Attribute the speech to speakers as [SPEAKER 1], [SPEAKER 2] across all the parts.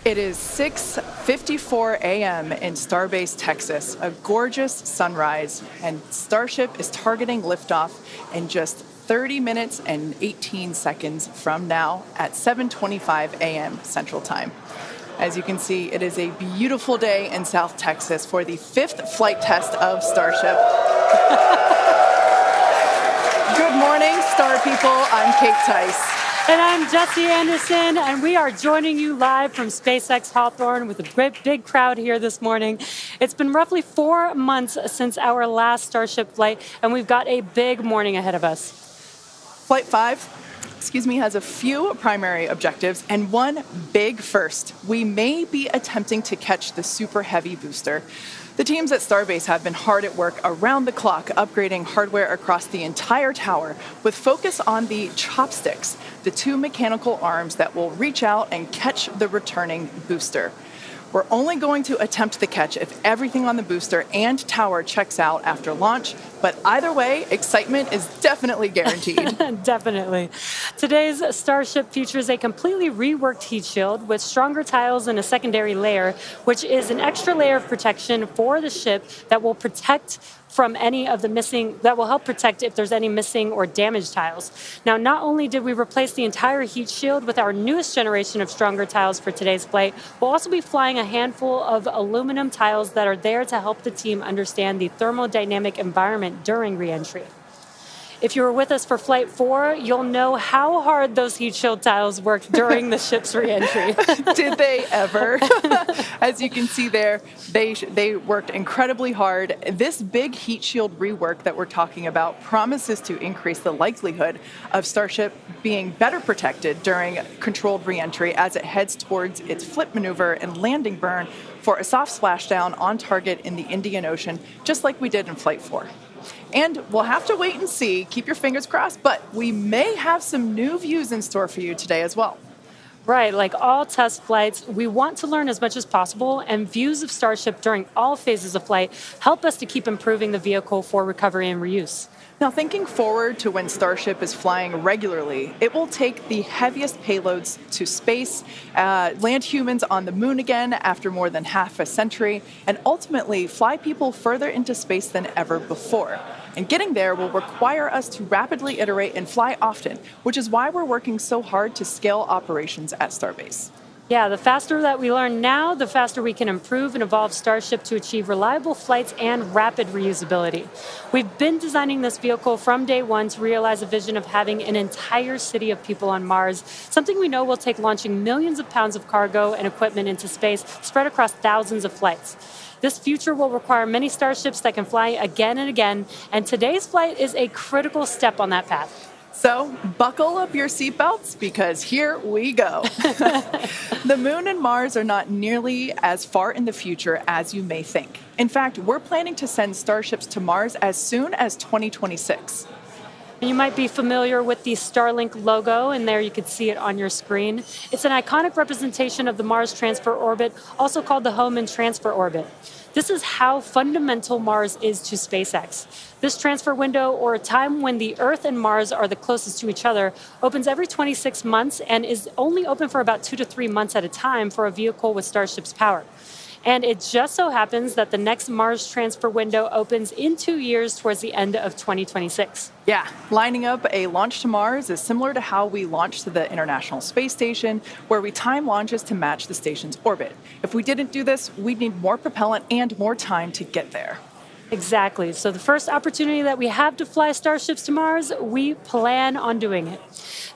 [SPEAKER 1] It is 6:54 a.m. in Starbase, Texas, a gorgeous sunrise, and Starship is targeting liftoff in just 30 minutes and 18 seconds from now at 7:25 a.m. Central Time. As you can see, it is a beautiful day in South Texas for the 5th flight test of Starship. Good morning, Star people. I'm Kate Tice.
[SPEAKER 2] And I'm Jesse Anderson, and we are joining you live from SpaceX Hawthorne with a great big crowd here this morning. It's been roughly 4 months since our last Starship flight, and we've got a big morning ahead of us.
[SPEAKER 1] Flight 5, has a few primary objectives and one big first. We may be attempting to catch the Super Heavy booster. The teams at Starbase have been hard at work around the clock upgrading hardware across the entire tower with focus on the chopsticks, the 2 mechanical arms that will reach out and catch the returning booster. We're only going to attempt the catch if everything on the booster and tower checks out after launch, but either way, excitement is definitely guaranteed.
[SPEAKER 2] Definitely. Today's Starship features a completely reworked heat shield with stronger tiles and a secondary layer, which is an extra layer of protection for the ship that will protect from any of the that will help protect if there's any missing or damaged tiles. Now, not only did we replace the entire heat shield with our newest generation of stronger tiles for today's flight, we'll also be flying a handful of aluminum tiles that are there to help the team understand the thermodynamic environment during re-entry. If you were with us for Flight 4, you'll know how hard those heat shield tiles worked during the ship's re-entry.
[SPEAKER 1] Did they ever? As you can see there, they worked incredibly hard. This big heat shield rework that we're talking about promises to increase the likelihood of Starship being better protected during controlled re-entry as it heads towards its flip maneuver and landing burn for a soft splashdown on target in the Indian Ocean, just like we did in Flight 4. And we'll have to wait and see. Keep your fingers crossed, but we may have some new views in store for you today as well.
[SPEAKER 2] Right, like all test flights, we want to learn as much as possible, and views of Starship during all phases of flight help us to keep improving the vehicle for recovery and reuse.
[SPEAKER 1] Now, thinking forward to when Starship is flying regularly, it will take the heaviest payloads to space, land humans on the moon again after more than half a century, and ultimately fly people further into space than ever before. And getting there will require us to rapidly iterate and fly often, which is why we're working so hard to scale operations at Starbase.
[SPEAKER 2] Yeah, the faster that we learn now, the faster we can improve and evolve Starship to achieve reliable flights and rapid reusability. We've been designing this vehicle from day one to realize a vision of having an entire city of people on Mars, something we know will take launching millions of pounds of cargo and equipment into space spread across thousands of flights. This future will require many Starships that can fly again and again, and today's flight is a critical step on that path.
[SPEAKER 1] So buckle up your seatbelts because here we go. The moon and Mars are not nearly as far in the future as you may think. In fact, we're planning to send Starships to Mars as soon as 2026.
[SPEAKER 2] You might be familiar with the Starlink logo, and there you can see it on your screen. It's an iconic representation of the Mars Transfer Orbit, also called the Hohmann Transfer Orbit. This is how fundamental Mars is to SpaceX. This transfer window, or a time when the Earth and Mars are the closest to each other, opens every 26 months and is only open for about 2 to 3 months at a time for a vehicle with Starship's power. And it just so happens that the next Mars transfer window opens in 2 years towards the end of 2026.
[SPEAKER 1] Yeah, lining up a launch to Mars is similar to how we launched to the International Space Station, where we time launches to match the station's orbit. If we didn't do this, we'd need more propellant and more time to get there.
[SPEAKER 2] Exactly. So the first opportunity that we have to fly Starships to Mars, we plan on doing it.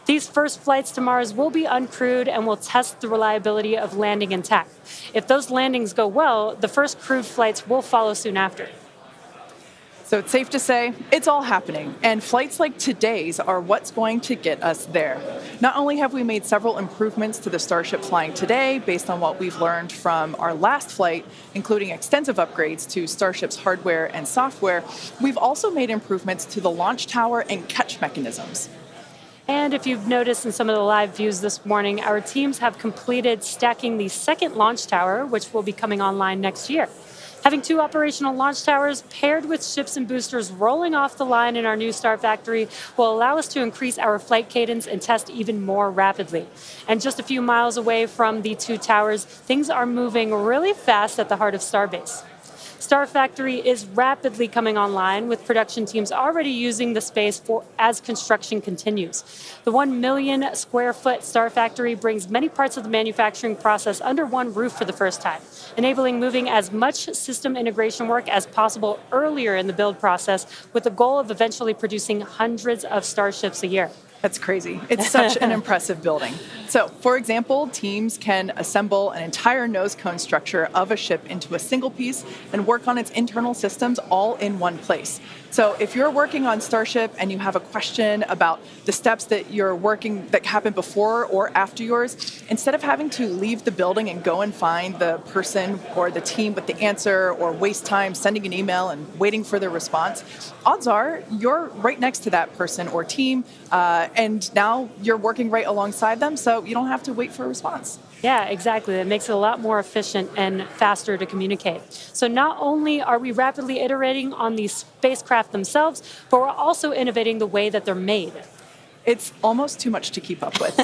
[SPEAKER 2] These first flights to Mars will be uncrewed and will test the reliability of landing intact. If those landings go well, the first crewed flights will follow soon after.
[SPEAKER 1] So it's safe to say it's all happening, and flights like today's are what's going to get us there. Not only have we made several improvements to the Starship flying today based on what we've learned from our last flight, including extensive upgrades to Starship's hardware and software, we've also made improvements to the launch tower and catch mechanisms.
[SPEAKER 2] And if you've noticed in some of the live views this morning, our teams have completed stacking the second launch tower, which will be coming online next year. Having 2 operational launch towers paired with ships and boosters rolling off the line in our new Star Factory will allow us to increase our flight cadence and test even more rapidly. And just a few miles away from the 2 towers, things are moving really fast at the heart of Starbase. Star Factory is rapidly coming online, with production teams already using the space as construction continues. The 1 million square foot Star Factory brings many parts of the manufacturing process under one roof for the first time, enabling moving as much system integration work as possible earlier in the build process, with the goal of eventually producing hundreds of Starships a year.
[SPEAKER 1] That's crazy. It's such an impressive building. So, for example, teams can assemble an entire nose cone structure of a ship into a single piece and work on its internal systems all in one place. So if you're working on Starship and you have a question about the steps that you're working that happen before or after yours, instead of having to leave the building and go and find the person or the team with the answer or waste time sending an email and waiting for their response, odds are you're right next to that person or team, and now you're working right alongside them, so you don't have to wait for a response.
[SPEAKER 2] Yeah, exactly. It makes it a lot more efficient and faster to communicate. So not only are we rapidly iterating on these spacecraft themselves, but we're also innovating the way that they're made.
[SPEAKER 1] It's almost too much to keep up with.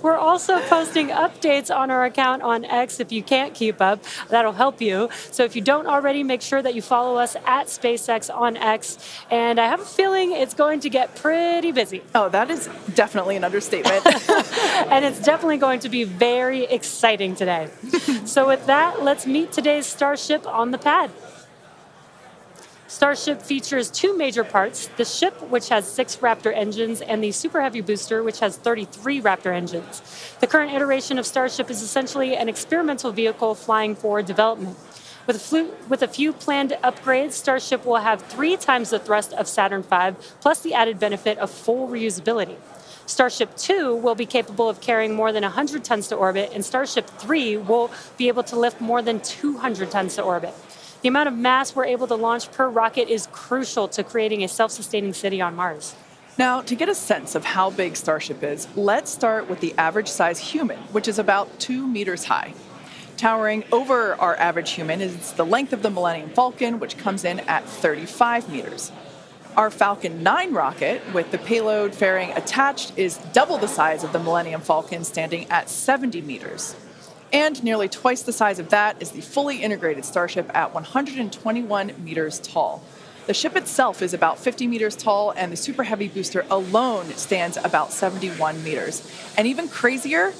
[SPEAKER 2] We're also posting updates on our account on X if you can't keep up. That'll help you. So if you don't already, make sure that you follow us at SpaceX on X. And I have a feeling it's going to get pretty busy.
[SPEAKER 1] Oh, that is definitely an understatement.
[SPEAKER 2] And it's definitely going to be very exciting today. So with that, let's meet today's Starship on the pad. Starship features 2 major parts, the ship, which has 6 Raptor engines, and the Super Heavy booster, which has 33 Raptor engines. The current iteration of Starship is essentially an experimental vehicle flying for development. With a few planned upgrades, Starship will have 3 times the thrust of Saturn V, plus the added benefit of full reusability. Starship 2 will be capable of carrying more than 100 tons to orbit, and Starship 3 will be able to lift more than 200 tons to orbit. The amount of mass we're able to launch per rocket is crucial to creating a self-sustaining city on Mars.
[SPEAKER 1] Now, to get a sense of how big Starship is, let's start with the average size human, which is about 2 meters high. Towering over our average human is the length of the Millennium Falcon, which comes in at 35 meters. Our Falcon 9 rocket, with the payload fairing attached, is double the size of the Millennium Falcon, standing at 70 meters. And nearly twice the size of that is the fully integrated Starship at 121 meters tall. The ship itself is about 50 meters tall, and the Super Heavy booster alone stands about 71 meters. And even crazier,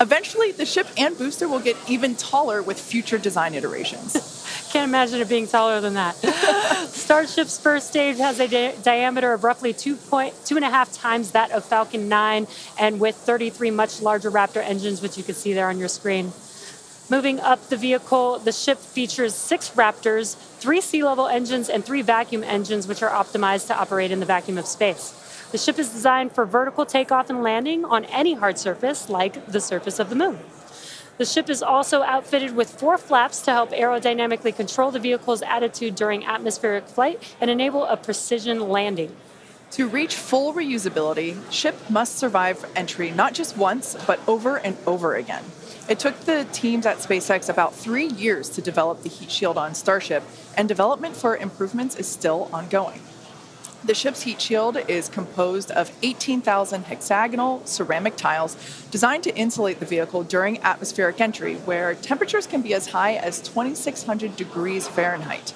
[SPEAKER 1] eventually the ship and booster will get even taller with future design iterations.
[SPEAKER 2] Can't imagine it being taller than that. Starship's first stage has a diameter of roughly 2.5 times that of Falcon 9, and with 33 much larger Raptor engines, which you can see there on your screen. Moving up the vehicle, the ship features 6 Raptors, 3 sea-level engines, and 3 vacuum engines, which are optimized to operate in the vacuum of space. The ship is designed for vertical takeoff and landing on any hard surface, like the surface of the moon. The ship is also outfitted with 4 flaps to help aerodynamically control the vehicle's attitude during atmospheric flight and enable a precision landing.
[SPEAKER 1] To reach full reusability, ship must survive entry not just once, but over and over again. It took the teams at SpaceX about 3 years to develop the heat shield on Starship, and development for improvements is still ongoing. The ship's heat shield is composed of 18,000 hexagonal ceramic tiles designed to insulate the vehicle during atmospheric entry, where temperatures can be as high as 2,600 degrees Fahrenheit.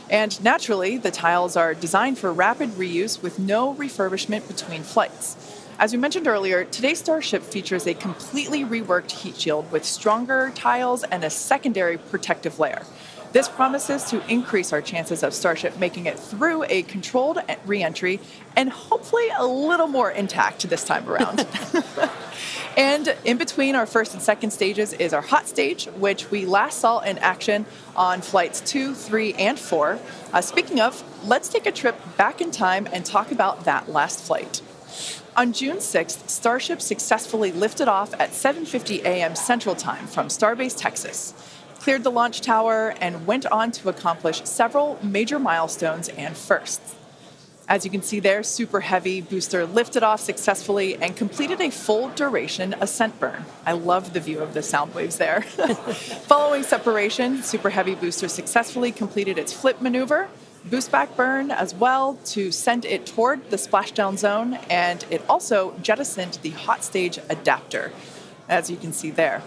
[SPEAKER 1] And naturally, the tiles are designed for rapid reuse with no refurbishment between flights. As we mentioned earlier, today's Starship features a completely reworked heat shield with stronger tiles and a secondary protective layer. This promises to increase our chances of Starship making it through a controlled re-entry and hopefully a little more intact this time around. And in between our first and second stages is our hot stage, which we last saw in action on flights 2, 3, and 4. Speaking of, let's take a trip back in time and talk about that last flight. On June 6th, Starship successfully lifted off at 7:50 a.m. Central Time from Starbase, Texas, cleared the launch tower, and went on to accomplish several major milestones and firsts. As you can see there, Super Heavy booster lifted off successfully and completed a full duration ascent burn. I love the view of the sound waves there. Following separation, Super Heavy booster successfully completed its flip maneuver, boost back burn as well to send it toward the splashdown zone, and it also jettisoned the hot stage adapter, as you can see there.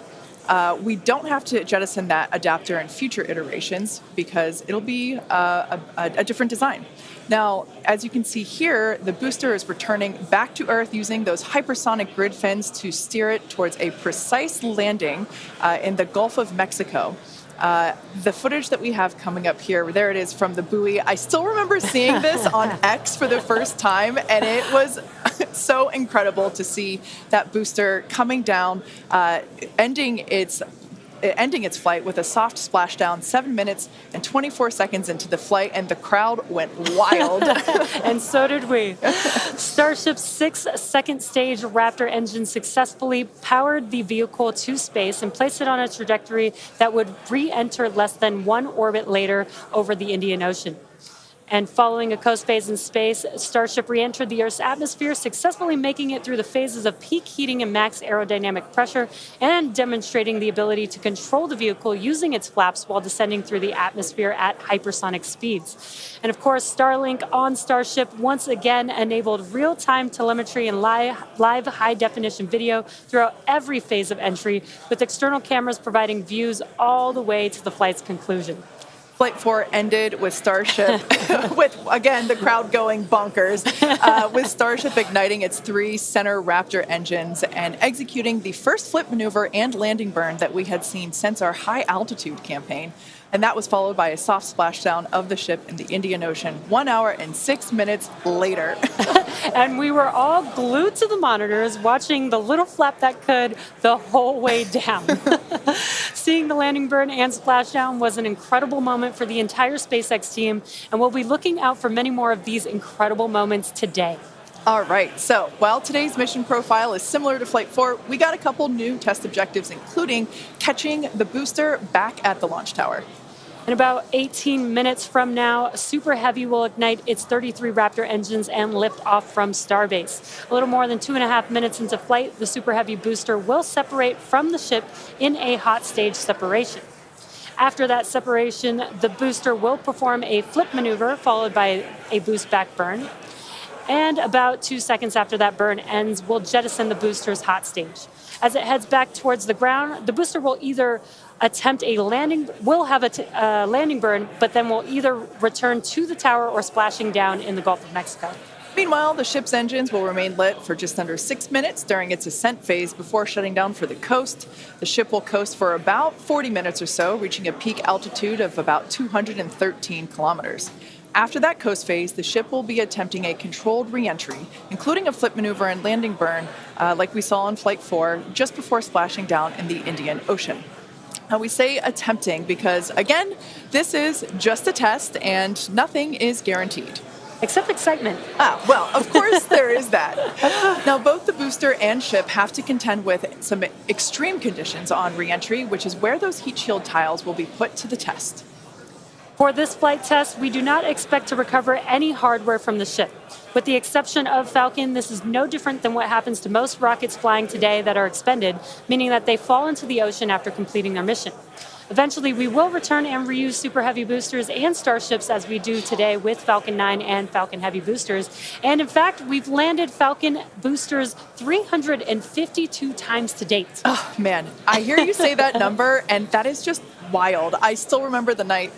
[SPEAKER 1] We don't have to jettison that adapter in future iterations because it'll be a different design. Now, as you can see here, the booster is returning back to Earth using those hypersonic grid fins to steer it towards a precise landing in the Gulf of Mexico. The footage that we have coming up here, there it is from the buoy. I still remember seeing this on X for the first time, and it was so incredible to see that booster coming down, ending its flight with a soft splashdown 7 minutes and 24 seconds into the flight, and the crowd went wild.
[SPEAKER 2] And so did we. Starship's 6 second-stage Raptor engine successfully powered the vehicle to space and placed it on a trajectory that would re-enter less than 1 orbit later over the Indian Ocean. And following a coast phase in space, Starship re-entered the Earth's atmosphere, successfully making it through the phases of peak heating and max aerodynamic pressure, and demonstrating the ability to control the vehicle using its flaps while descending through the atmosphere at hypersonic speeds. And of course, Starlink on Starship once again enabled real-time telemetry and live high-definition video throughout every phase of entry, with external cameras providing views all the way to the flight's conclusion.
[SPEAKER 1] Flight 4 ended with Starship, with, again, the crowd going bonkers, with Starship igniting its 3 center Raptor engines and executing the first flip maneuver and landing burn that we had seen since our high-altitude campaign. And that was followed by a soft splashdown of the ship in the Indian Ocean 1 hour and 6 minutes later.
[SPEAKER 2] And we were all glued to the monitors, watching the little flap that could the whole way down. Seeing the landing burn and splashdown was an incredible moment for the entire SpaceX team, and we'll be looking out for many more of these incredible moments today.
[SPEAKER 1] All right, so while today's mission profile is similar to Flight 4, we got a couple new test objectives, including catching the booster back at the launch tower.
[SPEAKER 2] In about 18 minutes from now, Super Heavy will ignite its 33 Raptor engines and lift off from Starbase. A little more than 2.5 minutes into flight, the Super Heavy booster will separate from the ship in a hot stage separation. After that separation, the booster will perform a flip maneuver followed by a boost back burn. And about 2 seconds after that burn ends, we'll jettison the booster's hot stage. As it heads back towards the ground, the booster will either attempt a landing, will have a landing burn, but then will either return to the tower or splashing down in the Gulf of Mexico.
[SPEAKER 1] Meanwhile, the ship's engines will remain lit for just under 6 minutes during its ascent phase before shutting down for the coast. The ship will coast for about 40 minutes or so, reaching a peak altitude of about 213 kilometers. After that coast phase, the ship will be attempting a controlled re-entry, including a flip maneuver and landing burn, like we saw on Flight 4, just before splashing down in the Indian Ocean. Now, we say attempting because, again, this is just a test and nothing is guaranteed.
[SPEAKER 2] Except excitement.
[SPEAKER 1] Well, of course there is that. Now, both the booster and ship have to contend with some extreme conditions on re-entry, which is where those heat shield tiles will be put to the test.
[SPEAKER 2] For this flight test, we do not expect to recover any hardware from the ship. With the exception of Falcon, this is no different than what happens to most rockets flying today that are expended, meaning that they fall into the ocean after completing their mission. Eventually, we will return and reuse Super Heavy boosters and Starships as we do today with Falcon 9 and Falcon Heavy boosters. And in fact, we've landed Falcon boosters 352 times to date.
[SPEAKER 1] Oh, man, I hear you say that number, and that is just wild. I still remember the night,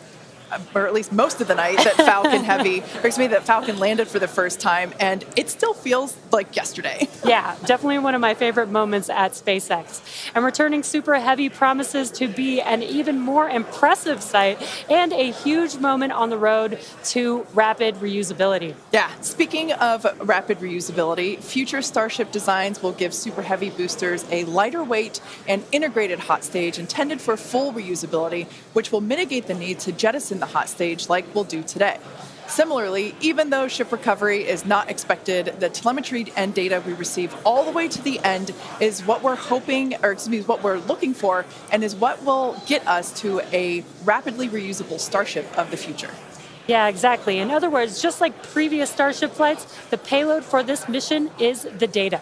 [SPEAKER 1] or at least most of the night, that that Falcon landed for the first time, and it still feels like yesterday.
[SPEAKER 2] Yeah, definitely one of my favorite moments at SpaceX. And returning Super Heavy promises to be an even more impressive sight and a huge moment on the road to rapid reusability.
[SPEAKER 1] Yeah, speaking of rapid reusability, future Starship designs will give Super Heavy boosters a lighter weight and integrated hot stage intended for full reusability, which will mitigate the need to jettison the hot stage like we'll do today. Similarly, even though ship recovery is not expected, the telemetry and data we receive all the way to the end is what we're what we're looking for, and is what will get us to a rapidly reusable Starship of the future.
[SPEAKER 2] Yeah, exactly. In other words, just like previous Starship flights, the payload for this mission is the data.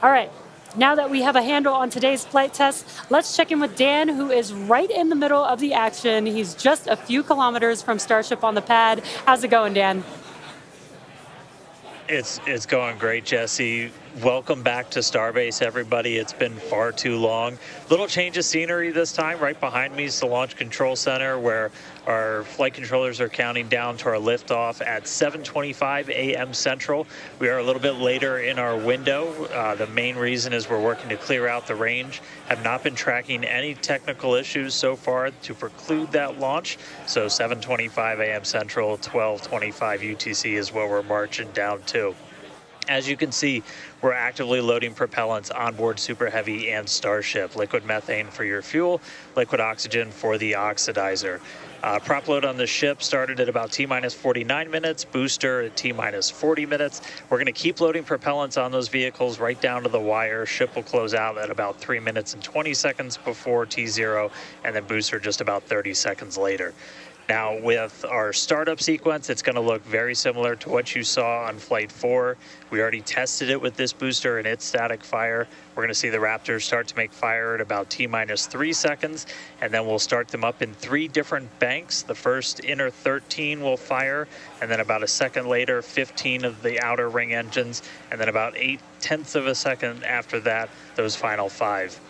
[SPEAKER 2] All right, now that we have a handle on today's flight test, let's check in with Dan, who is right in the middle of the action. He's just a few kilometers from Starship on the pad. How's it going, Dan?
[SPEAKER 3] It's going great, Jesse. Welcome back to Starbase, everybody. It's been far too long. Little change of scenery this time. Right behind me is the Launch Control Center, where our flight controllers are counting down to our liftoff at 7:25 a.m. Central. We are a little bit later in our window. The main reason is we're working to clear out the range. Have not been tracking any technical issues so far to preclude that launch. So 7:25 a.m. Central, 12:25 UTC is where we're marching down to. As you can see, we're actively loading propellants onboard Super Heavy and Starship. Liquid methane for your fuel, liquid oxygen for the oxidizer. Prop load on the ship started at about T-minus 49 minutes, booster at T-minus 40 minutes. We're going to keep loading propellants on those vehicles right down to the wire. Ship will close out at about 3 minutes and 20 seconds before T0, and then booster just about 30 seconds later. Now, with our startup sequence, it's going to look very similar to what you saw on Flight 4. We already tested it with this booster and its static fire. We're going to see the Raptors start to make fire at about T-minus 3 seconds, and then we'll start them up in 3 different banks. The first inner 13 will fire, and then about a second later, 15 of the outer ring engines, and then about 0.8 of a second after that, those final 5.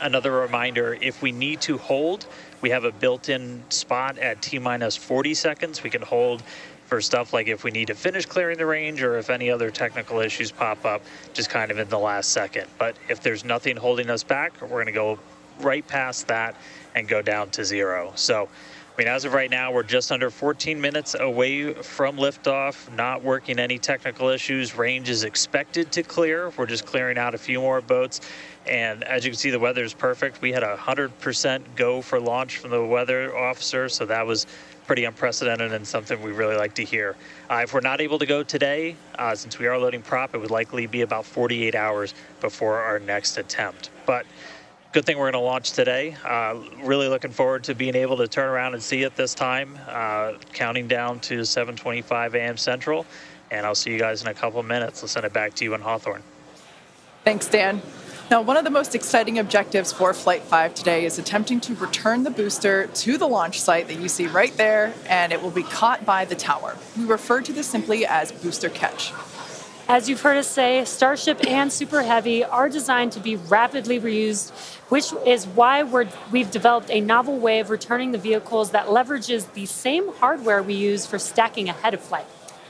[SPEAKER 3] Another reminder, if we need to hold, we have a built-in spot at T-minus 40 seconds. We can hold for stuff like if we need to finish clearing the range or if any other technical issues pop up, just kind of in the last second. But if there's nothing holding us back, we're going to go right past that and go down to 0. So, I mean, as of right now, we're just under 14 minutes away from liftoff, not working any technical issues. Range is expected to clear. We're just clearing out a few more boats. And as you can see, the weather is perfect. We had 100% go for launch from the weather officer, so that was pretty unprecedented and something we really like to hear. If we're not able to go today, since we are loading prop, it would likely be about 48 hours before our next attempt. But good thing we're going to launch today. Really looking forward to being able to turn around and see it this time, counting down to 7:25 a.m. Central. And I'll see you guys in a couple of minutes. I'll send it back to you in Hawthorne.
[SPEAKER 1] Thanks, Dan. Now, one of the most exciting objectives for Flight 5 today is attempting to return the booster to the launch site that you see right there, and it will be caught by the tower. We refer to this simply as booster catch.
[SPEAKER 2] As you've heard us say, Starship and Super Heavy are designed to be rapidly reused, which is why we've developed a novel way of returning the vehicles that leverages the same hardware we use for stacking ahead of flight.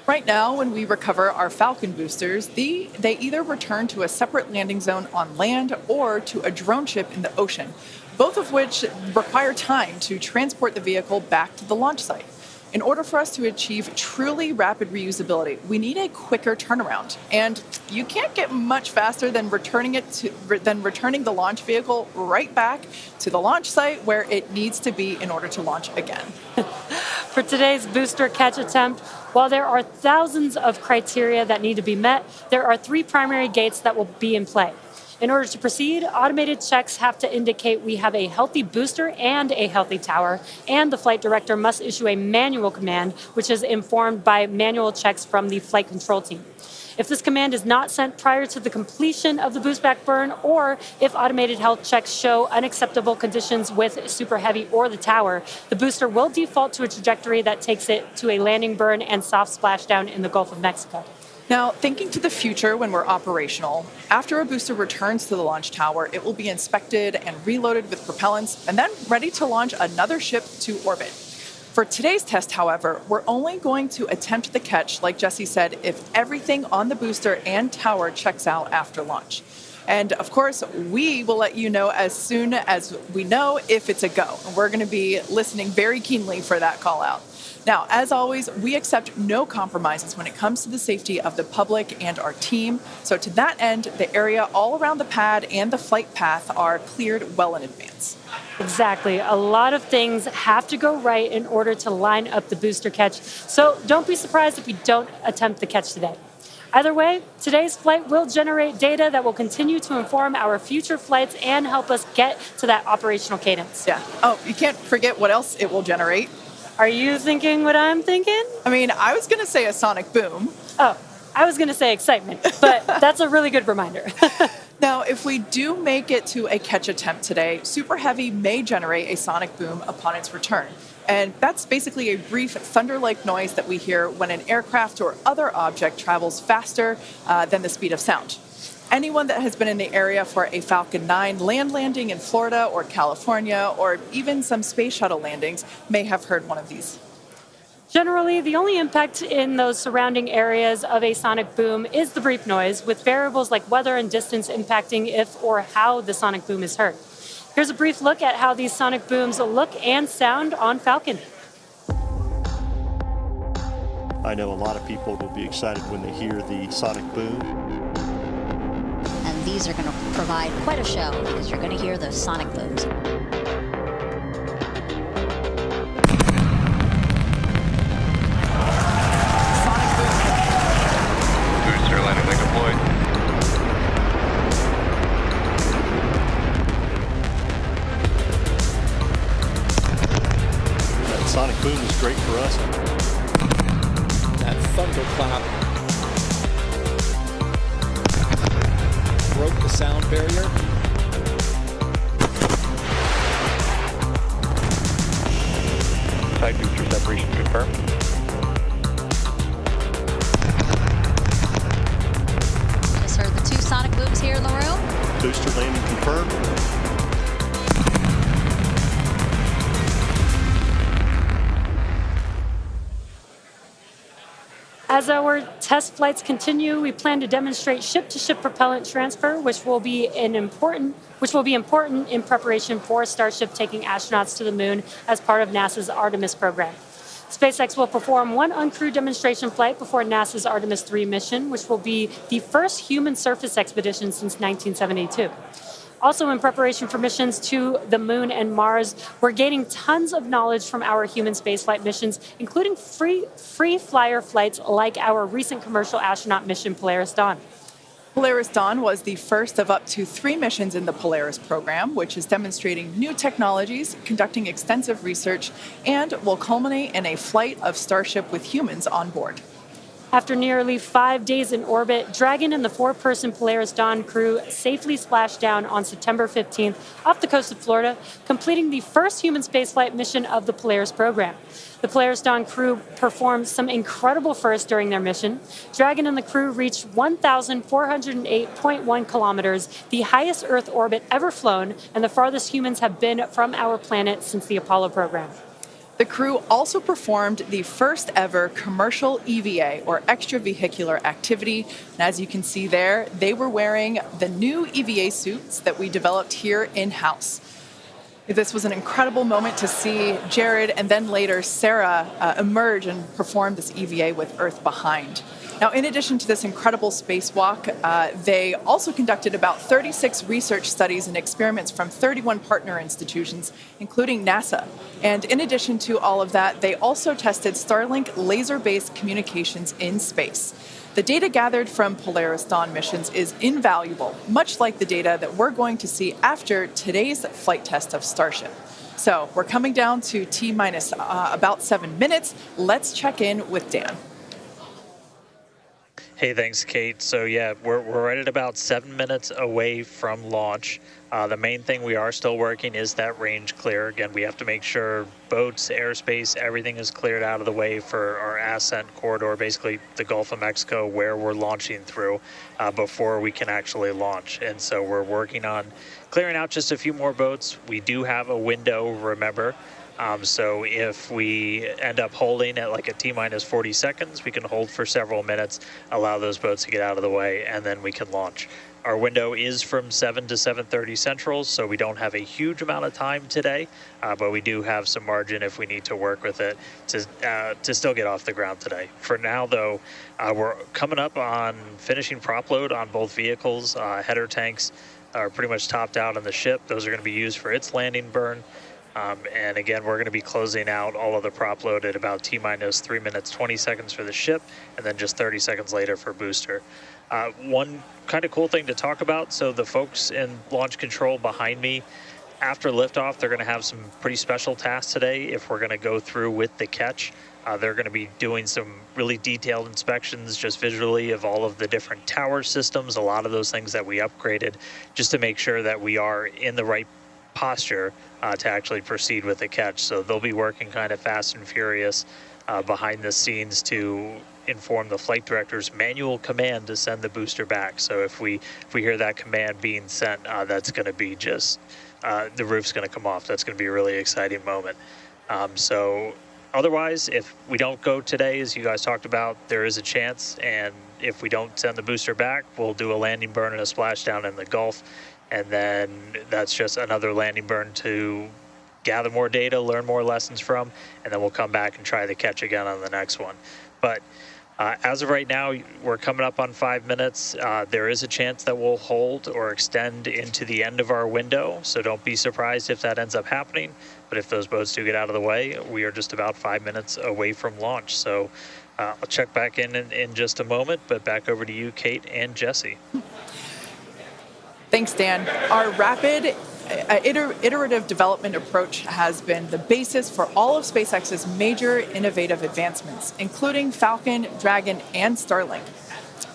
[SPEAKER 1] Right now, when we recover our Falcon boosters, they either return to a separate landing zone on land or to a drone ship in the ocean, both of which require time to transport the vehicle back to the launch site. In order for us to achieve truly rapid reusability, we need a quicker turnaround. And you can't get much faster than returning the launch vehicle right back to the launch site where it needs to be in order to launch again.
[SPEAKER 2] For today's booster catch attempt, while there are thousands of criteria that need to be met, there are 3 primary gates that will be in play. In order to proceed, automated checks have to indicate we have a healthy booster and a healthy tower, and the flight director must issue a manual command, which is informed by manual checks from the flight control team. If this command is not sent prior to the completion of the boost back burn, or if automated health checks show unacceptable conditions with Super Heavy or the tower, the booster will default to a trajectory that takes it to a landing burn and soft splashdown in the Gulf of Mexico.
[SPEAKER 1] Now, thinking to the future when we're operational, after a booster returns to the launch tower, it will be inspected and reloaded with propellants and then ready to launch another ship to orbit. For today's test, however, we're only going to attempt the catch, like Jesse said, if everything on the booster and tower checks out after launch. And of course, we will let you know as soon as we know if it's a go. And we're going to be listening very keenly for that call out. Now, as always, we accept no compromises when it comes to the safety of the public and our team. So to that end, the area all around the pad and the flight path are cleared well in advance.
[SPEAKER 2] Exactly. A lot of things have to go right in order to line up the booster catch. So don't be surprised if we don't attempt the catch today. Either way, today's flight will generate data that will continue to inform our future flights and help us get to that operational cadence.
[SPEAKER 1] Yeah. Oh, you can't forget what else it will generate.
[SPEAKER 2] Are you thinking what I'm thinking?
[SPEAKER 1] I mean, I was going to say a sonic boom.
[SPEAKER 2] Oh, I was going to say excitement, but that's a really good reminder.
[SPEAKER 1] Now, if we do make it to a catch attempt today, Super Heavy may generate a sonic boom upon its return. And that's basically a brief thunder-like noise that we hear when an aircraft or other object travels faster than the speed of sound. Anyone that has been in the area for a Falcon 9 land landing in Florida or California, or even some space shuttle landings, may have heard one of these.
[SPEAKER 2] Generally, the only impact in those surrounding areas of a sonic boom is the brief noise, with variables like weather and distance impacting if or how the sonic boom is heard. Here's a brief look at how these sonic booms look and sound on Falcon.
[SPEAKER 4] I know a lot of people will be excited when they hear the sonic boom.
[SPEAKER 5] And these are going to provide quite a show because you're going to hear those sonic booms.
[SPEAKER 6] Booster landing leg deployed.
[SPEAKER 4] That sonic boom is great for us.
[SPEAKER 7] That thunderclap broke the sound barrier.
[SPEAKER 6] Side booster separation confirmed.
[SPEAKER 5] Just heard the two sonic booms here in the room.
[SPEAKER 4] Booster landing confirmed.
[SPEAKER 2] As our test flights continue, we plan to demonstrate ship-to-ship propellant transfer, which will be important in preparation for Starship taking astronauts to the moon as part of NASA's Artemis program. SpaceX will perform one uncrewed demonstration flight before NASA's Artemis 3 mission, which will be the first human surface expedition since 1972. Also, in preparation for missions to the moon and Mars, we're gaining tons of knowledge from our human spaceflight missions, including free flyer flights like our recent commercial astronaut mission, Polaris Dawn.
[SPEAKER 1] Polaris Dawn was the first of up to 3 missions in the Polaris program, which is demonstrating new technologies, conducting extensive research, and will culminate in a flight of Starship with humans on board.
[SPEAKER 2] After nearly 5 days in orbit, Dragon and the 4-person Polaris Dawn crew safely splashed down on September 15th off the coast of Florida, completing the first human spaceflight mission of the Polaris program. The Polaris Dawn crew performed some incredible firsts during their mission. Dragon and the crew reached 1,408.1 kilometers, the highest Earth orbit ever flown, and the farthest humans have been from our planet since the Apollo program.
[SPEAKER 1] The crew also performed the first ever commercial EVA, or extravehicular activity. And as you can see there, they were wearing the new EVA suits that we developed here in-house. This was an incredible moment to see Jared and then later Sarah emerge and perform this EVA with Earth behind. Now, in addition to this incredible spacewalk, they also conducted about 36 research studies and experiments from 31 partner institutions, including NASA. And in addition to all of that, they also tested Starlink laser-based communications in space. The data gathered from Polaris Dawn missions is invaluable, much like the data that we're going to see after today's flight test of Starship. So we're coming down to T-minus about 7 minutes. Let's check in with Dan.
[SPEAKER 3] Hey, thanks, Kate. So yeah, we're right at about 7 minutes away from launch. The main thing we are still working is that range clear. Again, we have to make sure boats, airspace, everything is cleared out of the way for our ascent corridor, basically the Gulf of Mexico, where we're launching through before we can actually launch. And so we're working on clearing out just a few more boats. We do have a window, remember. So if we end up holding at like a T-minus 40 seconds, we can hold for several minutes, allow those boats to get out of the way, and then we can launch. Our window is from 7 to 7:30 Central, so we don't have a huge amount of time today, but we do have some margin if we need to work with it to still get off the ground today. For now, though, we're coming up on finishing prop load on both vehicles. Header tanks are pretty much topped out on the ship. Those are going to be used for its landing burn. And again, we're going to be closing out all of the prop load at about T-minus 3 minutes, 20 seconds for the ship, and then just 30 seconds later for booster. One kind of cool thing to talk about, so the folks in launch control behind me, after liftoff, they're going to have some pretty special tasks today if we're going to go through with the catch. They're going to be doing some really detailed inspections just visually of all of the different tower systems, a lot of those things that we upgraded, just to make sure that we are in the right posture to actually proceed with the catch. So they'll be working kind of fast and furious behind the scenes to inform the flight director's manual command to send the booster back. So if we hear that command being sent, that's going to be just the roof's going to come off. That's going to be a really exciting moment. So otherwise, if we don't go today, as you guys talked about, there is a chance, and if we don't send the booster back, we'll do a landing burn and a splashdown in the Gulf, and then that's just another landing burn to gather more data, learn more lessons from, and then we'll come back and try the catch again on the next one. But as of right now, we're coming up on 5 minutes. There is a chance that we'll hold or extend into the end of our window, so don't be surprised if that ends up happening. But if those boats do get out of the way, we are just about 5 minutes away from launch. So I'll check back in just a moment, but back over to you, Kate and Jesse.
[SPEAKER 1] Thanks, Dan. Our rapid iterative development approach has been the basis for all of SpaceX's major innovative advancements, including Falcon, Dragon, and Starlink.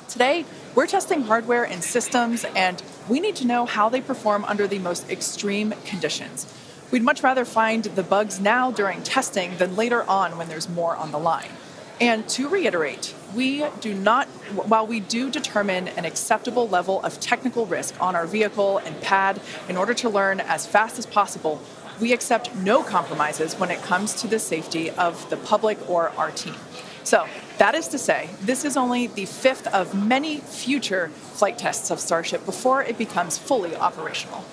[SPEAKER 1] Today, we're testing hardware and systems, and we need to know how they perform under the most extreme conditions. We'd much rather find the bugs now during testing than later on when there's more on the line. And to reiterate, while we do determine an acceptable level of technical risk on our vehicle and pad in order to learn as fast as possible, we accept no compromises when it comes to the safety of the public or our team. So that is to say, this is only the fifth of many future flight tests of Starship before it becomes fully operational.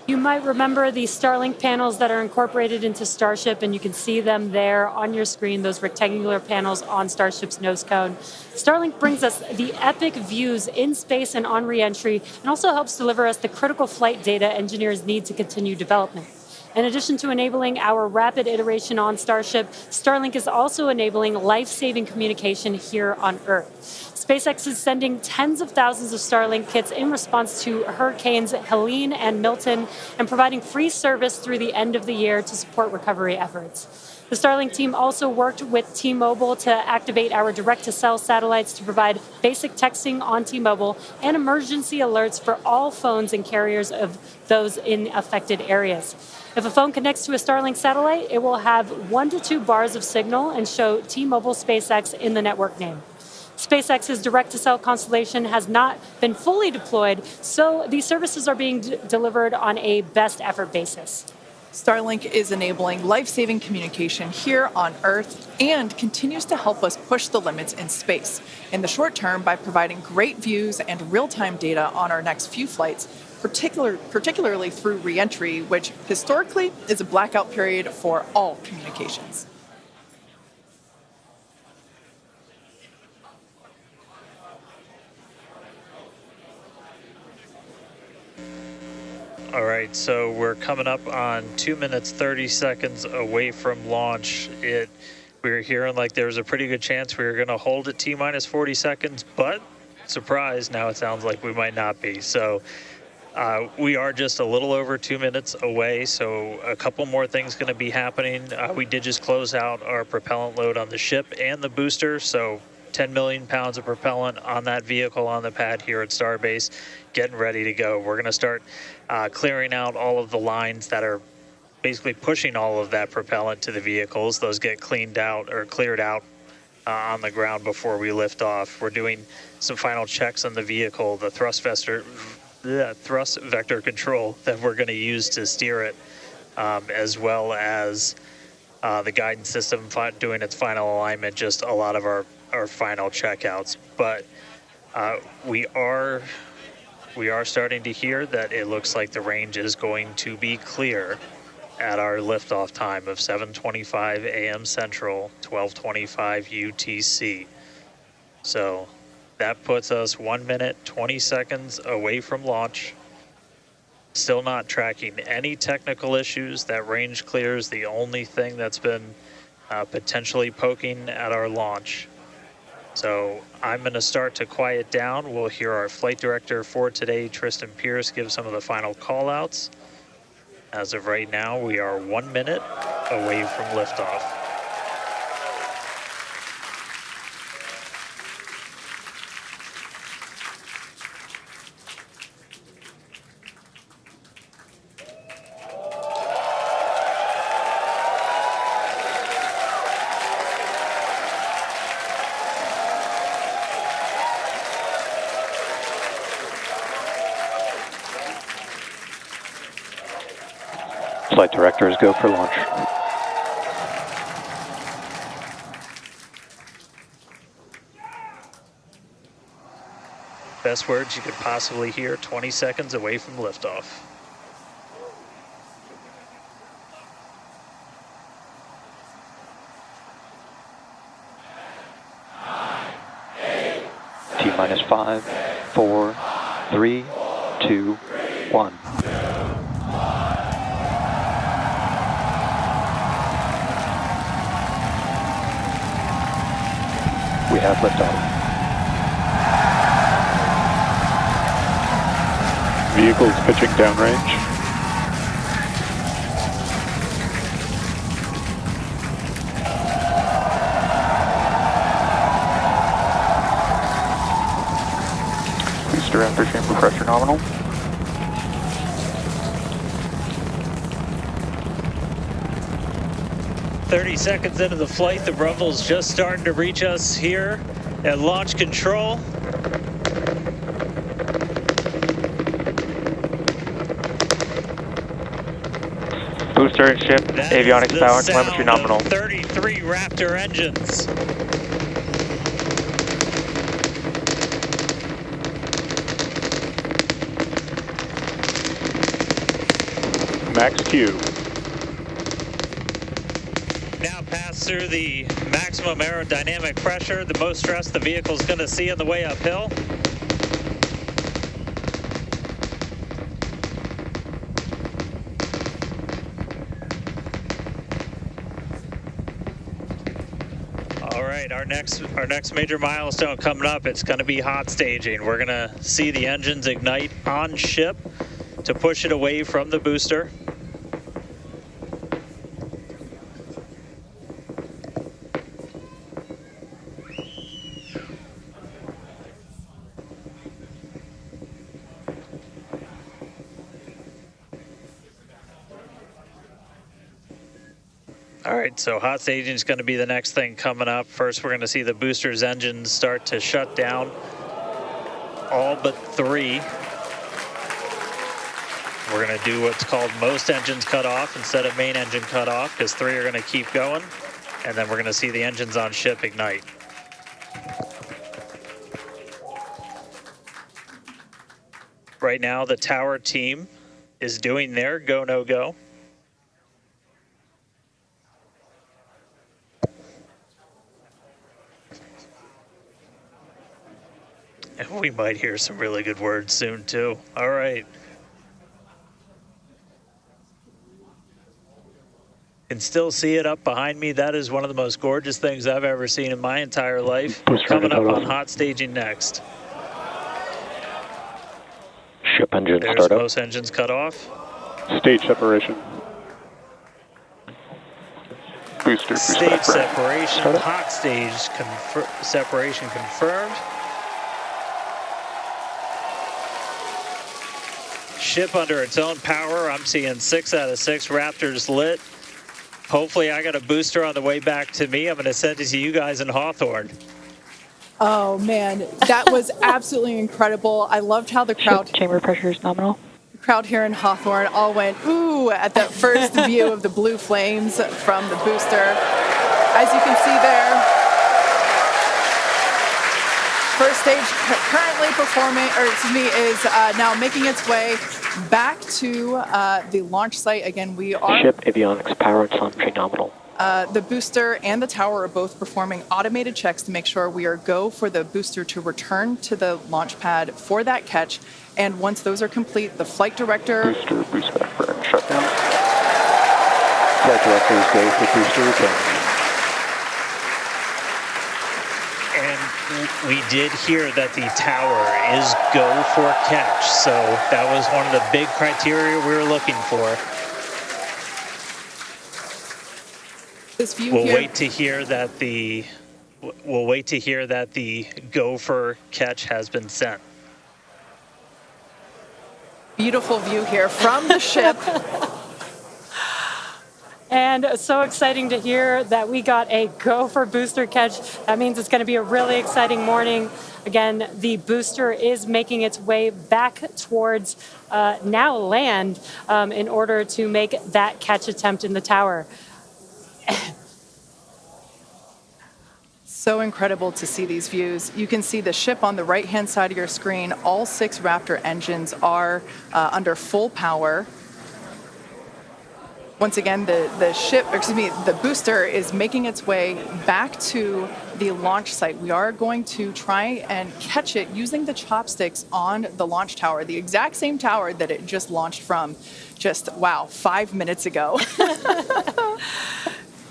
[SPEAKER 2] You might remember the Starlink panels that are incorporated into Starship, and you can see them there on your screen, those rectangular panels on Starship's nose cone. Starlink brings us the epic views in space and on re-entry, and also helps deliver us the critical flight data engineers need to continue development. In addition to enabling our rapid iteration on Starship, Starlink is also enabling life-saving communication here on Earth. SpaceX is sending tens of thousands of Starlink kits in response to Hurricanes Helene and Milton, and providing free service through the end of the year to support recovery efforts. The Starlink team also worked with T-Mobile to activate our direct-to-cell satellites to provide basic texting on T-Mobile and emergency alerts for all phones and carriers of those in affected areas. If a phone connects to a Starlink satellite, it will have 1 to 2 bars of signal and show T-Mobile SpaceX in the network name. SpaceX's direct-to-cell constellation has not been fully deployed, so these services are being delivered on a best effort basis.
[SPEAKER 1] Starlink is enabling life-saving communication here on Earth and continues to help us push the limits in space. In the short term, by providing great views and real-time data on our next few flights, particularly through re-entry, which historically is a blackout period for all communications.
[SPEAKER 3] All right, so we're coming up on 2 minutes, 30 seconds away from launch. We were hearing like there's a pretty good chance we were going to hold it T-minus 40 seconds, but surprise, now it sounds like we might not be. So we are just a little over 2 minutes away, so a couple more things going to be happening. We did just close out our propellant load on the ship and the booster, so 10 million pounds of propellant on that vehicle on the pad here at Starbase, getting ready to go. We're going to start clearing out all of the lines that are basically pushing all of that propellant to the vehicles. Those get cleaned out or cleared out on the ground before we lift off. We're doing some final checks on the vehicle, the thrust vector control that we're going to use to steer it, as well as the guidance system doing its final alignment, just a lot of our final checkouts. But we are starting to hear that it looks like the range is going to be clear at our liftoff time of 7:25 a.m. Central, 12:25 UTC. So that puts us 1 minute, 20 seconds away from launch. Still not tracking any technical issues. That range clear is the only thing that's been potentially poking at our launch. So I'm going to start to quiet down. We'll hear our flight director for today, Tristan Pierce, give some of the final call outs. As of right now, we are 1 minute away from liftoff.
[SPEAKER 8] Flight directors go for launch.
[SPEAKER 3] Best words you could possibly hear 20 seconds away from liftoff.
[SPEAKER 8] T-minus 5, 4, 3, 2, 1. We have liftoff.
[SPEAKER 9] Vehicles pitching downrange. Booster after chamber pressure nominal.
[SPEAKER 3] Seconds into the flight, the rumble's just starting to reach us here at launch control.
[SPEAKER 6] Booster and ship,
[SPEAKER 3] That
[SPEAKER 6] avionics
[SPEAKER 3] is
[SPEAKER 6] power,
[SPEAKER 3] the
[SPEAKER 6] telemetry
[SPEAKER 3] sound
[SPEAKER 6] nominal.
[SPEAKER 3] of 33 Raptor engines.
[SPEAKER 9] Max Q.
[SPEAKER 3] Now pass through the maximum aerodynamic pressure, the most stress the vehicle's going to see on the way uphill. All right, our next major milestone coming up, it's going to be hot staging. We're going to see the engines ignite on ship to push it away from the booster. All right, so hot staging is going to be the next thing coming up. First, we're going to see the booster's engines start to shut down, all but 3. We're going to do what's called most engines cut off instead of main engine cut off, because 3 are going to keep going, and then we're going to see the engines on ship ignite. Right now, the tower team is doing their go, no go. And we might hear some really good words soon, too. All right. Can still see it up behind me. That is one of the most gorgeous things I've ever seen in my entire life. Coming up on hot staging next.
[SPEAKER 8] Ship engine
[SPEAKER 3] There's
[SPEAKER 8] startup.
[SPEAKER 3] most engines cut off.
[SPEAKER 9] Stage separation. Booster
[SPEAKER 3] Stage
[SPEAKER 9] separate.
[SPEAKER 3] separation.
[SPEAKER 8] Startup.
[SPEAKER 3] Hot stage separation confirmed. Ship under its own power. I'm seeing 6 out of 6 Raptors lit. Hopefully I got a booster on the way back to me. I'm going to send it to you guys in Hawthorne.
[SPEAKER 1] Oh man, that was absolutely incredible. I loved how the crowd
[SPEAKER 10] Chamber pressure is nominal.
[SPEAKER 1] here in Hawthorne all went ooh at that first view of the blue flames from the booster. As you can see there, first stage currently performing, is now making its way back to the launch site. Again, we are
[SPEAKER 8] Ship avionics power and telemetry nominal.
[SPEAKER 1] the booster and the tower are both performing automated checks to make sure we are go for the booster to return to the launch pad for that catch. And once those are complete, the flight director...
[SPEAKER 9] Booster, boost back burn, shutdown.
[SPEAKER 8] Flight directors go for booster return.
[SPEAKER 3] And we did hear that the tower is go for catch. So that was one of the big criteria we were looking for.
[SPEAKER 1] This view
[SPEAKER 3] We'll
[SPEAKER 1] here.
[SPEAKER 3] wait to hear that the go for catch has been sent.
[SPEAKER 1] Beautiful view here from the ship.
[SPEAKER 2] And so exciting to hear that we got a go for booster catch. That means it's going to be a really exciting morning. Again, the booster is making its way back towards now land in order to make that catch attempt in the tower.
[SPEAKER 1] So incredible to see these views. You can see the ship on the right-hand side of your screen. All 6 Raptor engines are under full power. Once again, the booster is making its way back to the launch site. We are going to try and catch it using the chopsticks on the launch tower, the exact same tower that it just launched from just, 5 minutes ago.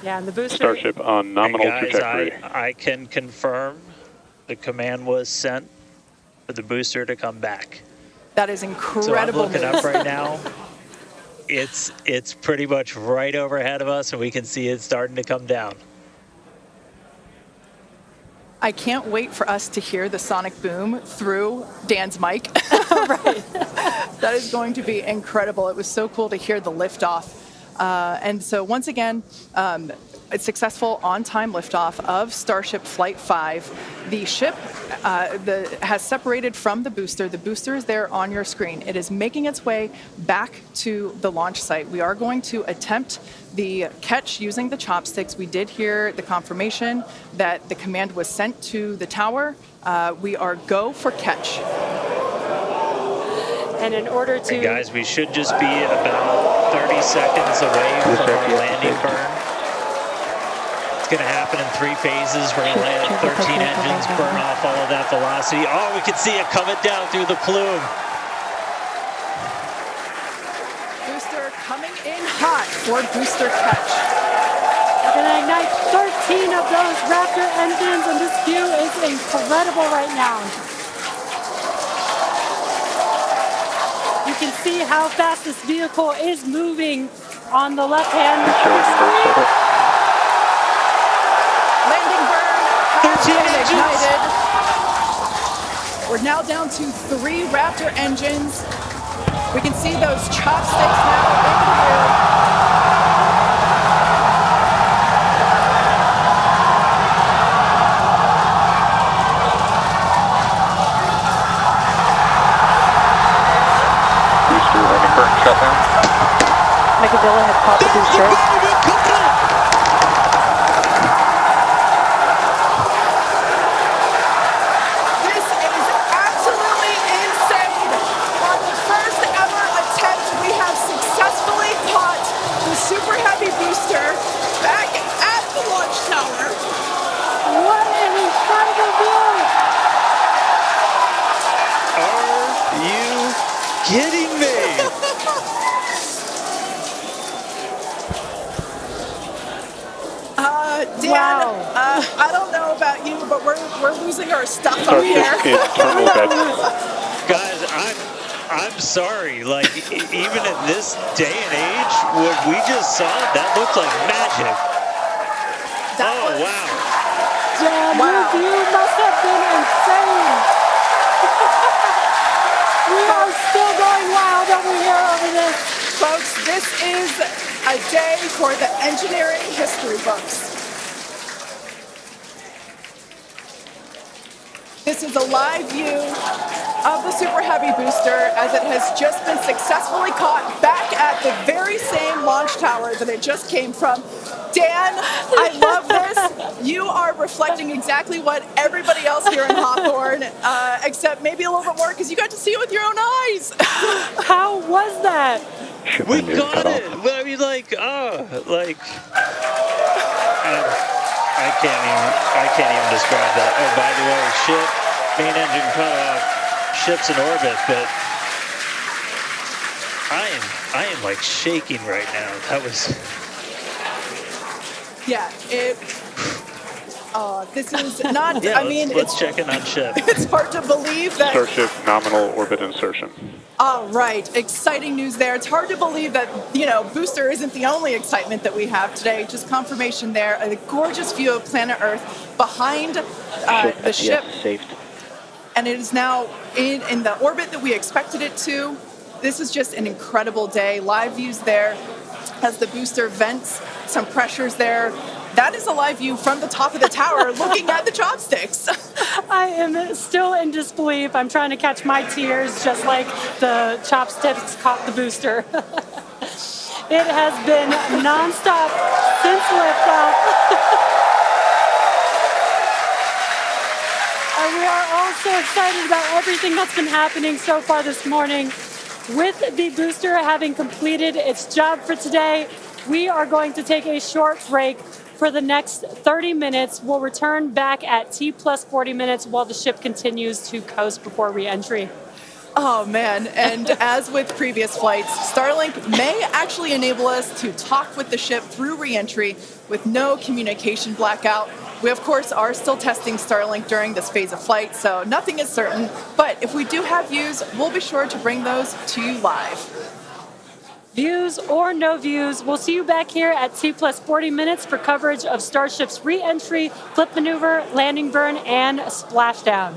[SPEAKER 2] Yeah, and the booster...
[SPEAKER 9] Starship on nominal
[SPEAKER 3] guys,
[SPEAKER 9] trajectory.
[SPEAKER 3] I can confirm the command was sent for the booster to come back.
[SPEAKER 1] That is
[SPEAKER 3] So I'm
[SPEAKER 1] incredible
[SPEAKER 3] looking
[SPEAKER 1] news.
[SPEAKER 3] up right now. It's pretty much right overhead of us, and we can see it starting to come down.
[SPEAKER 1] I can't wait for us to hear the sonic boom through Dan's mic.
[SPEAKER 2] Right.
[SPEAKER 1] That is going to be incredible. It was so cool to hear the liftoff. And so once again, a successful on-time liftoff of Starship Flight 5. The ship has separated from the booster. The booster is there on your screen. It is making its way back to the launch site. We are going to attempt the catch using the chopsticks. We did hear the confirmation that the command was sent to the tower. We are go for catch.
[SPEAKER 2] And in order to...
[SPEAKER 3] And guys, we should just be about 30 seconds away from our landing burn. It's going to happen in 3 phases. We're going to land 13 engines, burn off all of that velocity. Oh, we can see it coming down through the plume.
[SPEAKER 1] Booster coming in hot for booster catch.
[SPEAKER 2] We're going to ignite 13 of those Raptor engines, and this view is incredible right now. You can see how fast this vehicle is moving on the left-hand screen.
[SPEAKER 1] Landing burn has
[SPEAKER 3] 13
[SPEAKER 1] been
[SPEAKER 3] engines.
[SPEAKER 1] ignited. We're now down to 3 Raptor engines. We can see those chopsticks now in view.
[SPEAKER 9] Booster landing burn shutdown.
[SPEAKER 2] Megavilla has caught the booster.
[SPEAKER 1] This is absolutely insane. On the first ever attempt, we have successfully caught the Super Heavy booster back at the launch tower.
[SPEAKER 2] What an incredible view!
[SPEAKER 3] Are you kidding me?
[SPEAKER 1] Dan,
[SPEAKER 2] Wow.
[SPEAKER 1] I don't know about you, but we're losing our stuff up here.
[SPEAKER 9] Starship in terminal bed.
[SPEAKER 3] Guys, I'm sorry. Like, even at this day and age, what we just saw, that looked like magic. Oh, wow.
[SPEAKER 2] Dan,
[SPEAKER 1] Wow.
[SPEAKER 2] your view must have been insane. We are still going wild over here over this.
[SPEAKER 1] Folks, this is a day for the engineering history books. This is a live view of the Super Heavy booster as it has just been successfully caught back at the very same launch tower that it just came from. Dan, I love this. You are reflecting exactly what everybody else here in Hawthorne, except maybe a little bit more because you got to see it with your own eyes.
[SPEAKER 2] How was that?
[SPEAKER 9] Ship
[SPEAKER 3] We
[SPEAKER 9] engine
[SPEAKER 3] got
[SPEAKER 9] cut
[SPEAKER 3] it.
[SPEAKER 9] off.
[SPEAKER 3] Well, I mean, I can't even describe that. Oh, by the way, ship, main engine cut off, ship's in orbit, but I am like shaking right now. That was...
[SPEAKER 1] Yeah, this is not,
[SPEAKER 3] Yeah,
[SPEAKER 1] I mean,
[SPEAKER 3] let's check in on ship.
[SPEAKER 1] it's hard to believe that
[SPEAKER 9] Starship nominal orbit insertion.
[SPEAKER 1] All right, exciting news there. It's hard to believe that, booster isn't the only excitement that we have today. Just confirmation there. A gorgeous view of planet Earth behind the ship.
[SPEAKER 8] Saved.
[SPEAKER 1] And it is now in the orbit that we expected it to. This is just an incredible day. Live views there as the booster vents, some pressures there. That is a live view from the top of the tower looking at the chopsticks.
[SPEAKER 2] I am still in disbelief. I'm trying to catch my tears just like the chopsticks caught the booster. It has been nonstop since liftoff. And we are all so excited about everything that's been happening so far this morning. With the booster having completed its job for today, we are going to take a short break for the next 30 minutes. We'll return back at T plus 40 minutes while the ship continues to coast before re-entry.
[SPEAKER 1] Oh, man. And as with previous flights, Starlink may actually enable us to talk with the ship through re-entry with no communication blackout. We, of course, are still testing Starlink during this phase of flight, so nothing is certain. But if we do have views, we'll be sure to bring those to you live.
[SPEAKER 2] Views or no views, we'll see you back here at T plus 40 minutes for coverage of Starship's re-entry, flip maneuver, landing burn, and splashdown.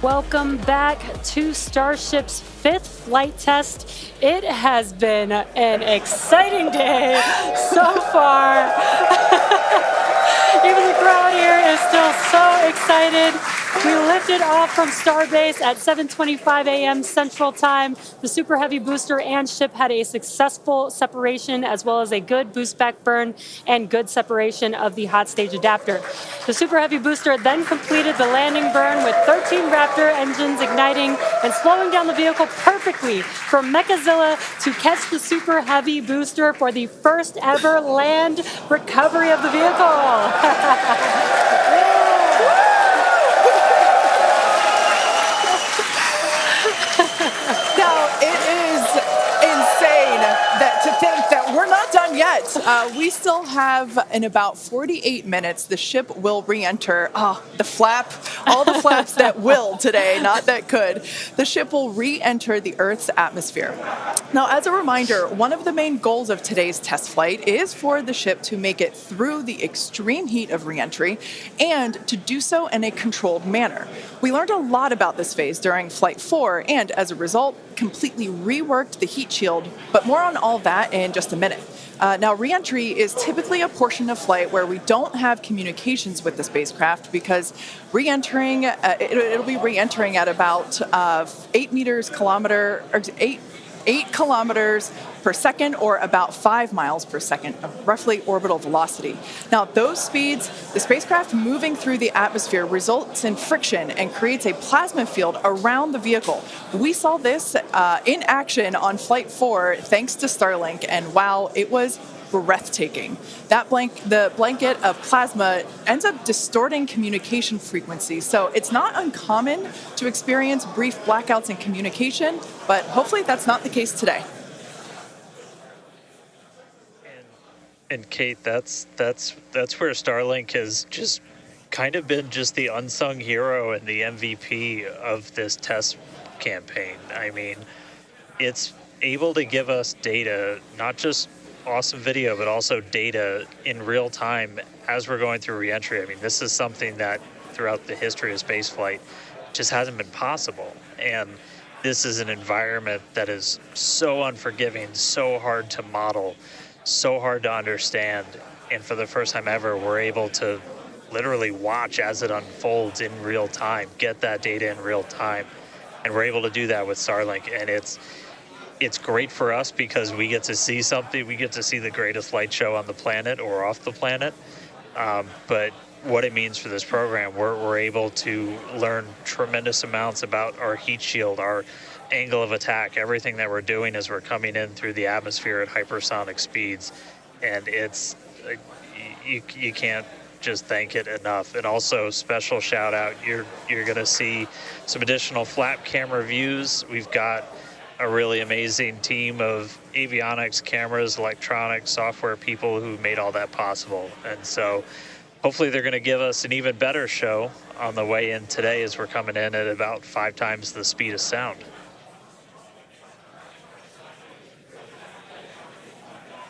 [SPEAKER 2] Welcome back to Starship's 5th flight test. It has been an exciting day so far. Even the crowd here is still so excited. We lifted off from Starbase at 7:25 a.m. Central Time. The Super Heavy booster and ship had a successful separation, as well as a good boost back burn and good separation of the hot stage adapter. The Super Heavy booster then completed the landing burn with 13 Raptor engines igniting and slowing down the vehicle perfectly for Mechazilla to catch the Super Heavy booster for the first ever land recovery of the vehicle.
[SPEAKER 1] Now, it is insane to think that we're not done yet. We still have, in about 48 minutes, the ship will re-enter. All the flaps that will today, not that could. The ship will re-enter the Earth's atmosphere. Now, as a reminder, one of the main goals of today's test flight is for the ship to make it through the extreme heat of re-entry and to do so in a controlled manner. We learned a lot about this phase during Flight 4 and, as a result, completely reworked the heat shield, but more on all that in just a minute. Now, re-entry is typically a portion of flight where we don't have communications with the spacecraft because re-entering, it'll be re-entering at about 8 kilometers per second, or about 5 miles per second of roughly orbital velocity. Now, those speeds, the spacecraft moving through the atmosphere results in friction and creates a plasma field around the vehicle. We saw this in action on Flight 4 thanks to Starlink, and wow, it was breathtaking. The blanket of plasma ends up distorting communication frequencies, so it's not uncommon to experience brief blackouts in communication, but hopefully that's not the case today.
[SPEAKER 3] And Kate, that's where Starlink has just kind of been just the unsung hero and the MVP of this test campaign. I mean, it's able to give us data, not just awesome video, but also data in real time as we're going through reentry. I mean, this is something that throughout the history of spaceflight just hasn't been possible. And this is an environment that is so unforgiving, so hard to model, so hard to understand. And for the first time ever, we're able to literally watch as it unfolds in real time, get that data in real time. And we're able to do that with Starlink. And it's great for us because we get to see something. We get to see the greatest light show on the planet or off the planet. But what it means for this program, we're able to learn tremendous amounts about our heat shield, our angle of attack, everything that we're doing as we're coming in through the atmosphere at hypersonic speeds. And it's, you can't just thank it enough. And also, special shout out, you're going to see some additional flap camera views. We've got a really amazing team of avionics, cameras, electronics, software people who made all that possible. And so hopefully they're going to give us an even better show on the way in today as we're coming in at about 5 times the speed of sound.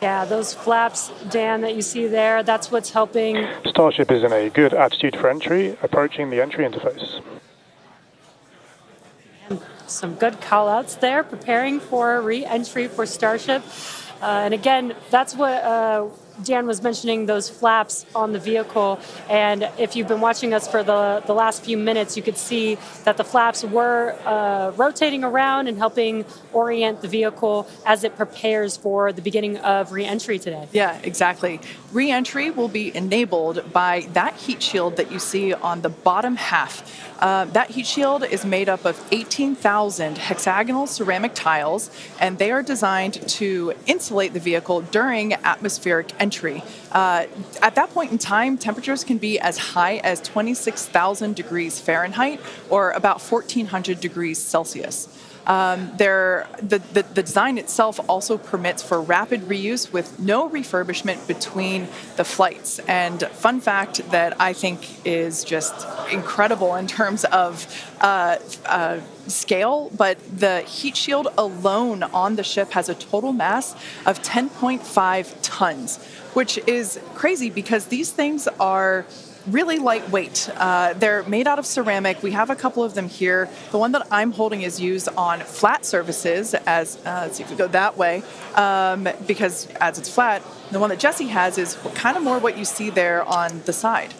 [SPEAKER 2] Yeah, those flaps, Dan, that you see there, that's what's helping.
[SPEAKER 9] Starship is in a good attitude for entry, approaching the entry interface.
[SPEAKER 2] And some good call-outs there, preparing for re-entry for Starship. And again, that's what Dan was mentioning, those flaps on the vehicle. And if you've been watching us for the last few minutes, you could see that the flaps were rotating around and helping orient the vehicle as it prepares for the beginning of re-entry today.
[SPEAKER 1] Yeah, exactly. Re-entry will be enabled by that heat shield that you see on the bottom half. That heat shield is made up of 18,000 hexagonal ceramic tiles, and they are designed to insulate the vehicle during atmospheric entry. At that point in time, temperatures can be as high as 26,000 degrees Fahrenheit or about 1,400 degrees Celsius. The design itself also permits for rapid reuse with no refurbishment between the flights. And fun fact that I think is just incredible in terms of scale, but the heat shield alone on the ship has a total mass of 10.5 tons, which is crazy because these things are really lightweight. They're made out of ceramic. We have a couple of them here. The one that I'm holding is used on flat surfaces, as let's see if we go that way, because as it's flat. The one that Jesse has is kind of more what you see there on the side.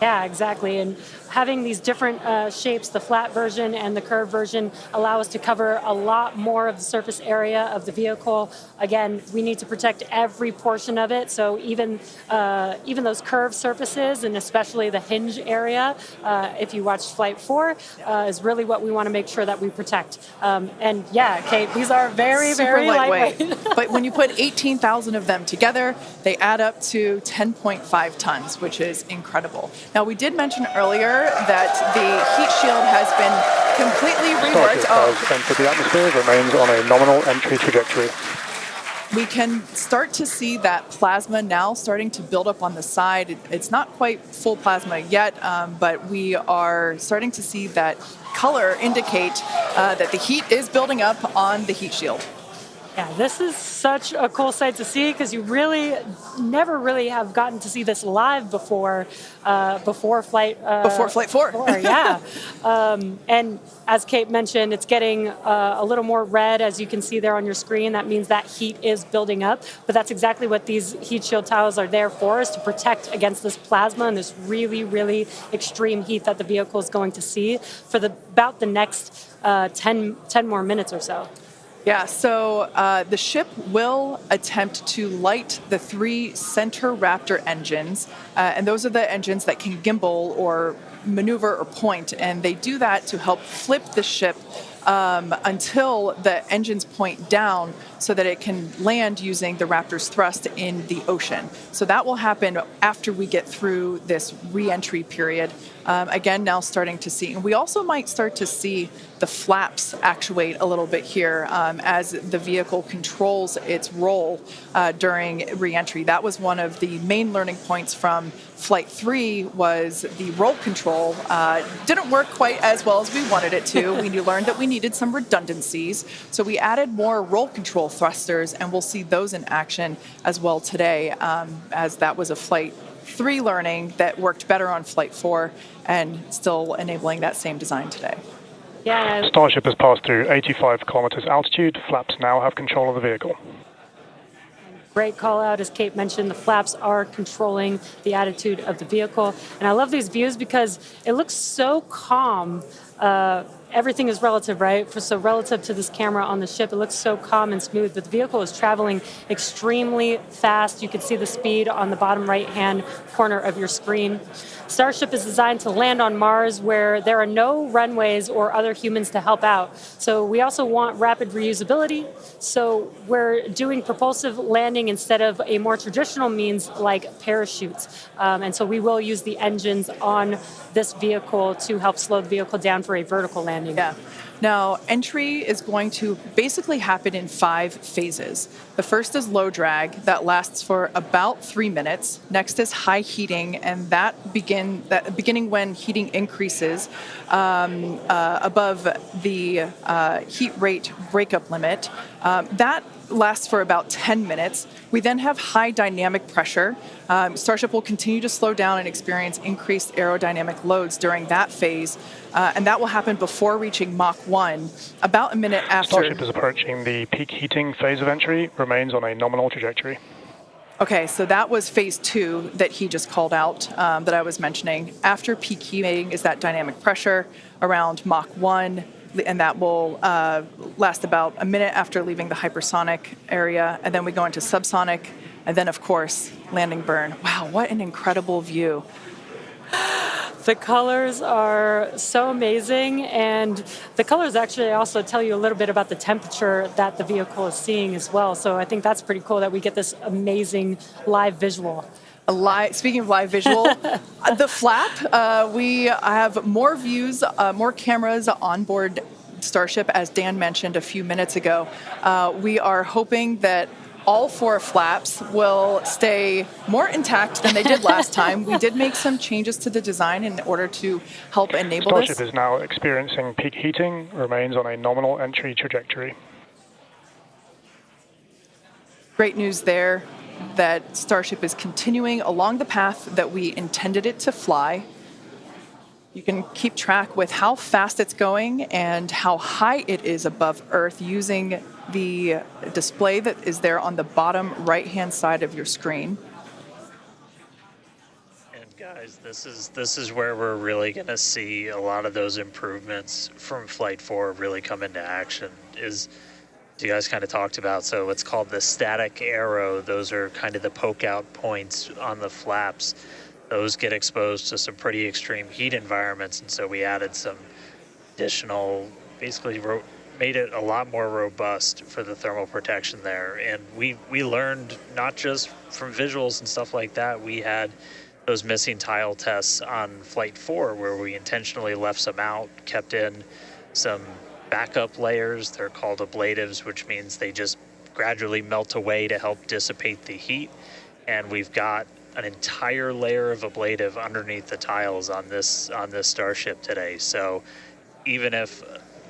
[SPEAKER 2] Yeah, exactly. And having these different shapes, the flat version and the curved version, allow us to cover a lot more of the surface area of the vehicle. Again, we need to protect every portion of it. So even those curved surfaces, and especially the hinge area, if you watch Flight 4, is really what we want to make sure that we protect. And yeah, Kate, these are very,
[SPEAKER 1] super
[SPEAKER 2] very lightweight.
[SPEAKER 1] But when you put 18,000 of them together, they add up to 10.5 tons, which is incredible. Now, we did mention earlier that the heat shield has been completely reworked.
[SPEAKER 8] Starship has entered the atmosphere, remains on a nominal entry trajectory.
[SPEAKER 1] We can start to see that plasma now starting to build up on the side. It's not quite full plasma yet, but we are starting to see that color indicate that the heat is building up on the heat shield.
[SPEAKER 2] Yeah, this is such a cool sight to see because you really never really have gotten to see this live before Flight
[SPEAKER 1] 4.
[SPEAKER 2] Yeah. And as Kate mentioned, it's getting a little more red, as you can see there on your screen. That means that heat is building up. But that's exactly what these heat shield tiles are there for, is to protect against this plasma and this really, really extreme heat that the vehicle is going to see for about the next 10 more minutes or so.
[SPEAKER 1] Yeah, so the ship will attempt to light the 3 center Raptor engines, and those are the engines that can gimbal or maneuver or point, and they do that to help flip the ship until the engines point down so that it can land using the Raptor's thrust in the ocean. So that will happen after we get through this re-entry period. Again, now starting to see. And we also might start to see the flaps actuate a little bit here as the vehicle controls its roll during re-entry. That was one of the main learning points from Flight 3 was the roll control didn't work quite as well as we wanted it to. We learned that we needed some redundancies. So we added more roll control thrusters, and we'll see those in action as well today, as that was a Flight 3 learning that worked better on Flight 4 and still enabling that same design today.
[SPEAKER 2] Yeah.
[SPEAKER 8] Starship has passed through 85 kilometers altitude. Flaps now have control of the vehicle.
[SPEAKER 2] Great call out. As Kate mentioned, the flaps are controlling the attitude of the vehicle. And I love these views because it looks so calm. Everything is relative, right? So relative to this camera on the ship, it looks so calm and smooth, but the vehicle is traveling extremely fast. You can see the speed on the bottom right-hand corner of your screen. Starship is designed to land on Mars where there are no runways or other humans to help out. So we also want rapid reusability. So we're doing propulsive landing instead of a more traditional means like parachutes. And so we will use the engines on this vehicle to help slow the vehicle down for a vertical landing.
[SPEAKER 1] Yeah. Now, entry is going to basically happen in 5 phases. The first is low drag. That lasts for about 3 minutes. Next is high heating, and beginning when heating increases above the heat rate breakup limit. That lasts for about 10 minutes. We then have high dynamic pressure. Starship will continue to slow down and experience increased aerodynamic loads during that phase, and that will happen before reaching Mach 1, about a minute after.
[SPEAKER 8] Starship is approaching the peak heating phase of entry, remains on a nominal trajectory.
[SPEAKER 1] Okay, so that was phase 2 that he just called out that I was mentioning. After peak heating is that dynamic pressure around Mach 1, and that will last about a minute after leaving the hypersonic area, and then we go into subsonic, and then, of course, landing burn. Wow, what an incredible view.
[SPEAKER 2] The colors are so amazing, and the colors actually also tell you a little bit about the temperature that the vehicle is seeing as well. So I think that's pretty cool that we get this amazing live visual.
[SPEAKER 1] Speaking of live visual, the flap, we have more views, more cameras on board Starship, as Dan mentioned a few minutes ago. We are hoping that all 4 flaps will stay more intact than they did last time. We did make some changes to the design in order to help enable
[SPEAKER 8] Starship
[SPEAKER 1] this.
[SPEAKER 8] is now experiencing peak heating, remains on a nominal entry trajectory.
[SPEAKER 1] Great news there. that Starship is continuing along the path that we intended it to fly. You can keep track with how fast it's going and how high it is above Earth using the display that is there on the bottom right-hand side of your screen.
[SPEAKER 3] And guys, this is where we're really going to see a lot of those improvements from Flight 4 really come into action. Is you guys kind of talked about, so it's called the static arrow. Those are kind of the poke out points on the flaps. Those get exposed to some pretty extreme heat environments, and so we added some additional, basically made it a lot more robust for the thermal protection there. And we learned not just from visuals and stuff like that. We had those missing tile tests on Flight 4 where we intentionally left some out, kept in some backup layers. They're called ablatives, which means they just gradually melt away to help dissipate the heat. And we've got an entire layer of ablative underneath the tiles on this Starship today. So even if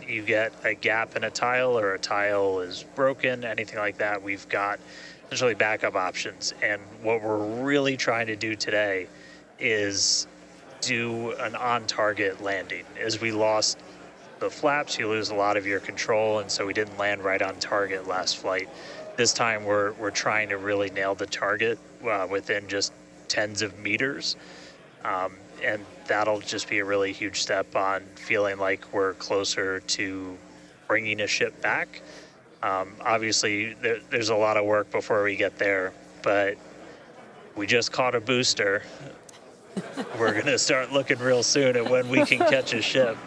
[SPEAKER 3] you get a gap in a tile or a tile is broken, anything like that, we've got essentially backup options. And what we're really trying to do today is do an on-target landing. As we lost the flaps, you lose a lot of your control, and so we didn't land right on target last flight. This time we're trying to really nail the target within just tens of meters, and that'll just be a really huge step on feeling like we're closer to bringing a ship back. Obviously, there's a lot of work before we get there, but we just caught a booster. We're going to start looking real soon at when we can catch a ship.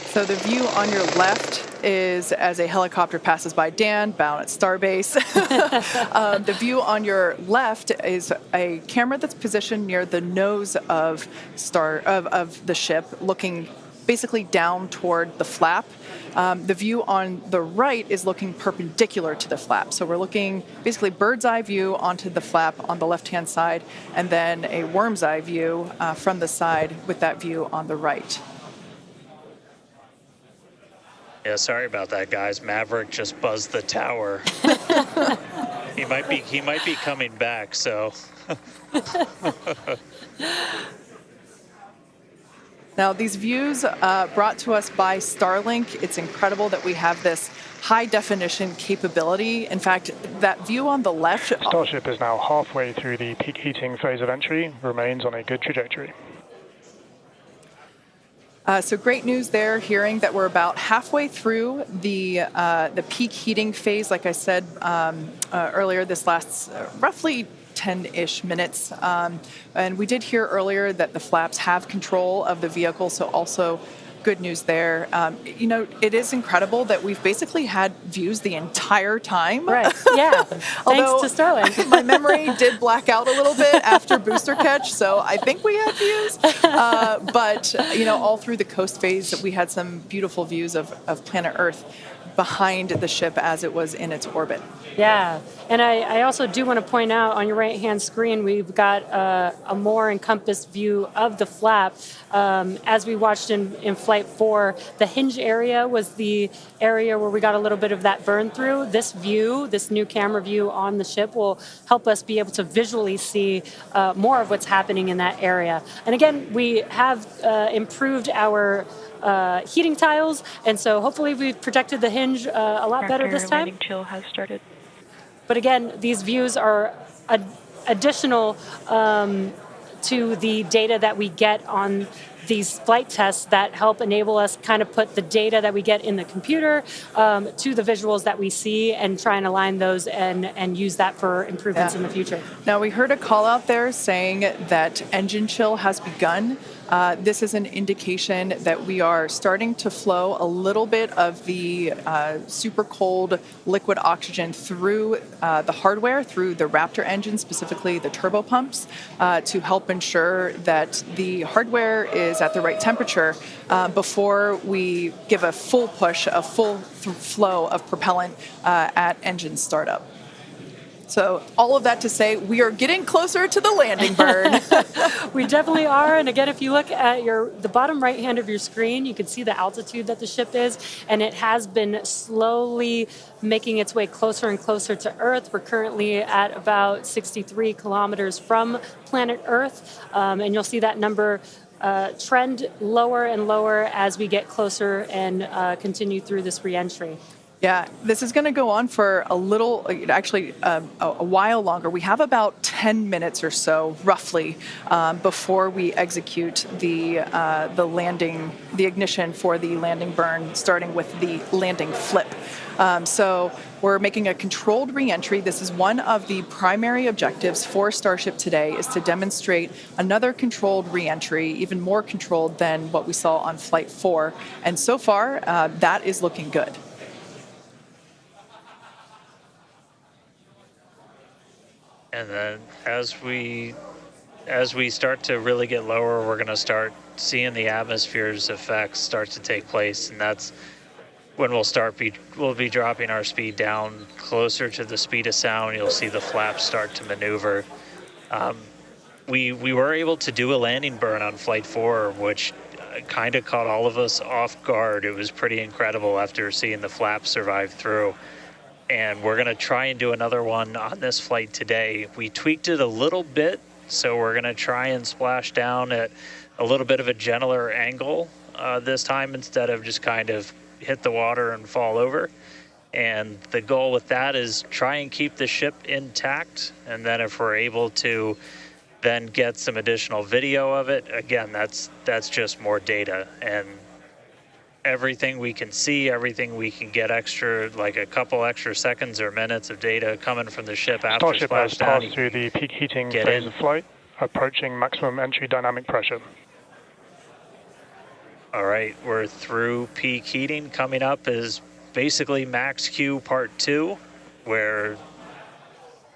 [SPEAKER 1] So the view on your left is as a helicopter passes by Dan, bound at Starbase. The view on your left is a camera that's positioned near the nose of the ship, looking basically down toward the flap. The view on the right is looking perpendicular to the flap. So we're looking basically bird's eye view onto the flap on the left-hand side, and then a worm's eye view from the side with that view on the right.
[SPEAKER 3] Yeah, sorry about that, guys. Maverick just buzzed the tower. He might be coming back, so.
[SPEAKER 1] Now, these views brought to us by Starlink. It's incredible that we have this high-definition capability. In fact, that view on the left...
[SPEAKER 8] Starship is now halfway through the peak heating phase of entry, remains on a good trajectory.
[SPEAKER 1] So great news there, hearing that we're about halfway through the peak heating phase. Like I said earlier, this lasts roughly 10-ish minutes. And we did hear earlier that the flaps have control of the vehicle, so also good news there. It is incredible that we've basically had views the entire time.
[SPEAKER 2] Right, yeah. Thanks to Starlink.
[SPEAKER 1] My memory did black out a little bit after booster catch, so I think we had views. But all through the coast phase, we had some beautiful views of planet Earth behind the ship as it was in its orbit.
[SPEAKER 2] Yeah, and I also do want to point out on your right-hand screen, we've got a more encompassed view of the flap. As we watched in Flight 4, the hinge area was the area where we got a little bit of that burn through. This view, this new camera view on the ship will help us be able to visually see more of what's happening in that area. And again, we have improved our heating tiles, and so hopefully we've protected the hinge a lot better this time.
[SPEAKER 10] Landing chill has started.
[SPEAKER 2] But again, these views are additional to the data that we get on these flight tests that help enable us kind of put the data that we get in the computer to the visuals that we see and try and align those and use that for improvements in the future.
[SPEAKER 1] Now, we heard a call out there saying that engine chill has begun. This is an indication that we are starting to flow a little bit of the super cold liquid oxygen through the hardware, through the Raptor engine, specifically the turbo pumps, to help ensure that the hardware is at the right temperature before we give a full push, a full flow of propellant at engine startup. So all of that to say, we are getting closer to the landing burn.
[SPEAKER 2] We definitely are. And again, if you look at the bottom right hand of your screen, you can see the altitude that the ship is, and it has been slowly making its way closer and closer to Earth. We're currently at about 63 kilometers from planet Earth, and you'll see that number trend lower and lower as we get closer and continue through this reentry.
[SPEAKER 1] Yeah, this is going to go on for a little, actually a while longer. We have about 10 minutes or so, roughly, before we execute the landing, the ignition for the landing burn, starting with the landing flip. So we're making a controlled reentry. This is one of the primary objectives for Starship today, is to demonstrate another controlled reentry, even more controlled than what we saw on Flight 4. And so far, that is looking good.
[SPEAKER 3] And then as we start to really get lower, we're going to start seeing the atmosphere's effects start to take place, and that's when we'll be dropping our speed down closer to the speed of sound. You'll see the flaps start to maneuver. We were able to do a landing burn on Flight 4, which kind of caught all of us off guard. It was pretty incredible after seeing the flaps survive through. And we're going to try and do another one on this flight today. We tweaked it a little bit, so we're going to try and splash down at a little bit of a gentler angle this time, instead of just kind of hit the water and fall over. And the goal with that is try and keep the ship intact, and then if we're able to then get some additional video of it, again, that's just more data. And everything we can see, everything we can get extra, like a couple extra seconds or minutes of data coming from the ship after
[SPEAKER 8] Starship has
[SPEAKER 3] splashdown.
[SPEAKER 8] passed through the peak heating phase of flight, approaching maximum entry dynamic pressure.
[SPEAKER 3] All right, we're through peak heating. Coming up is basically max Q part 2, where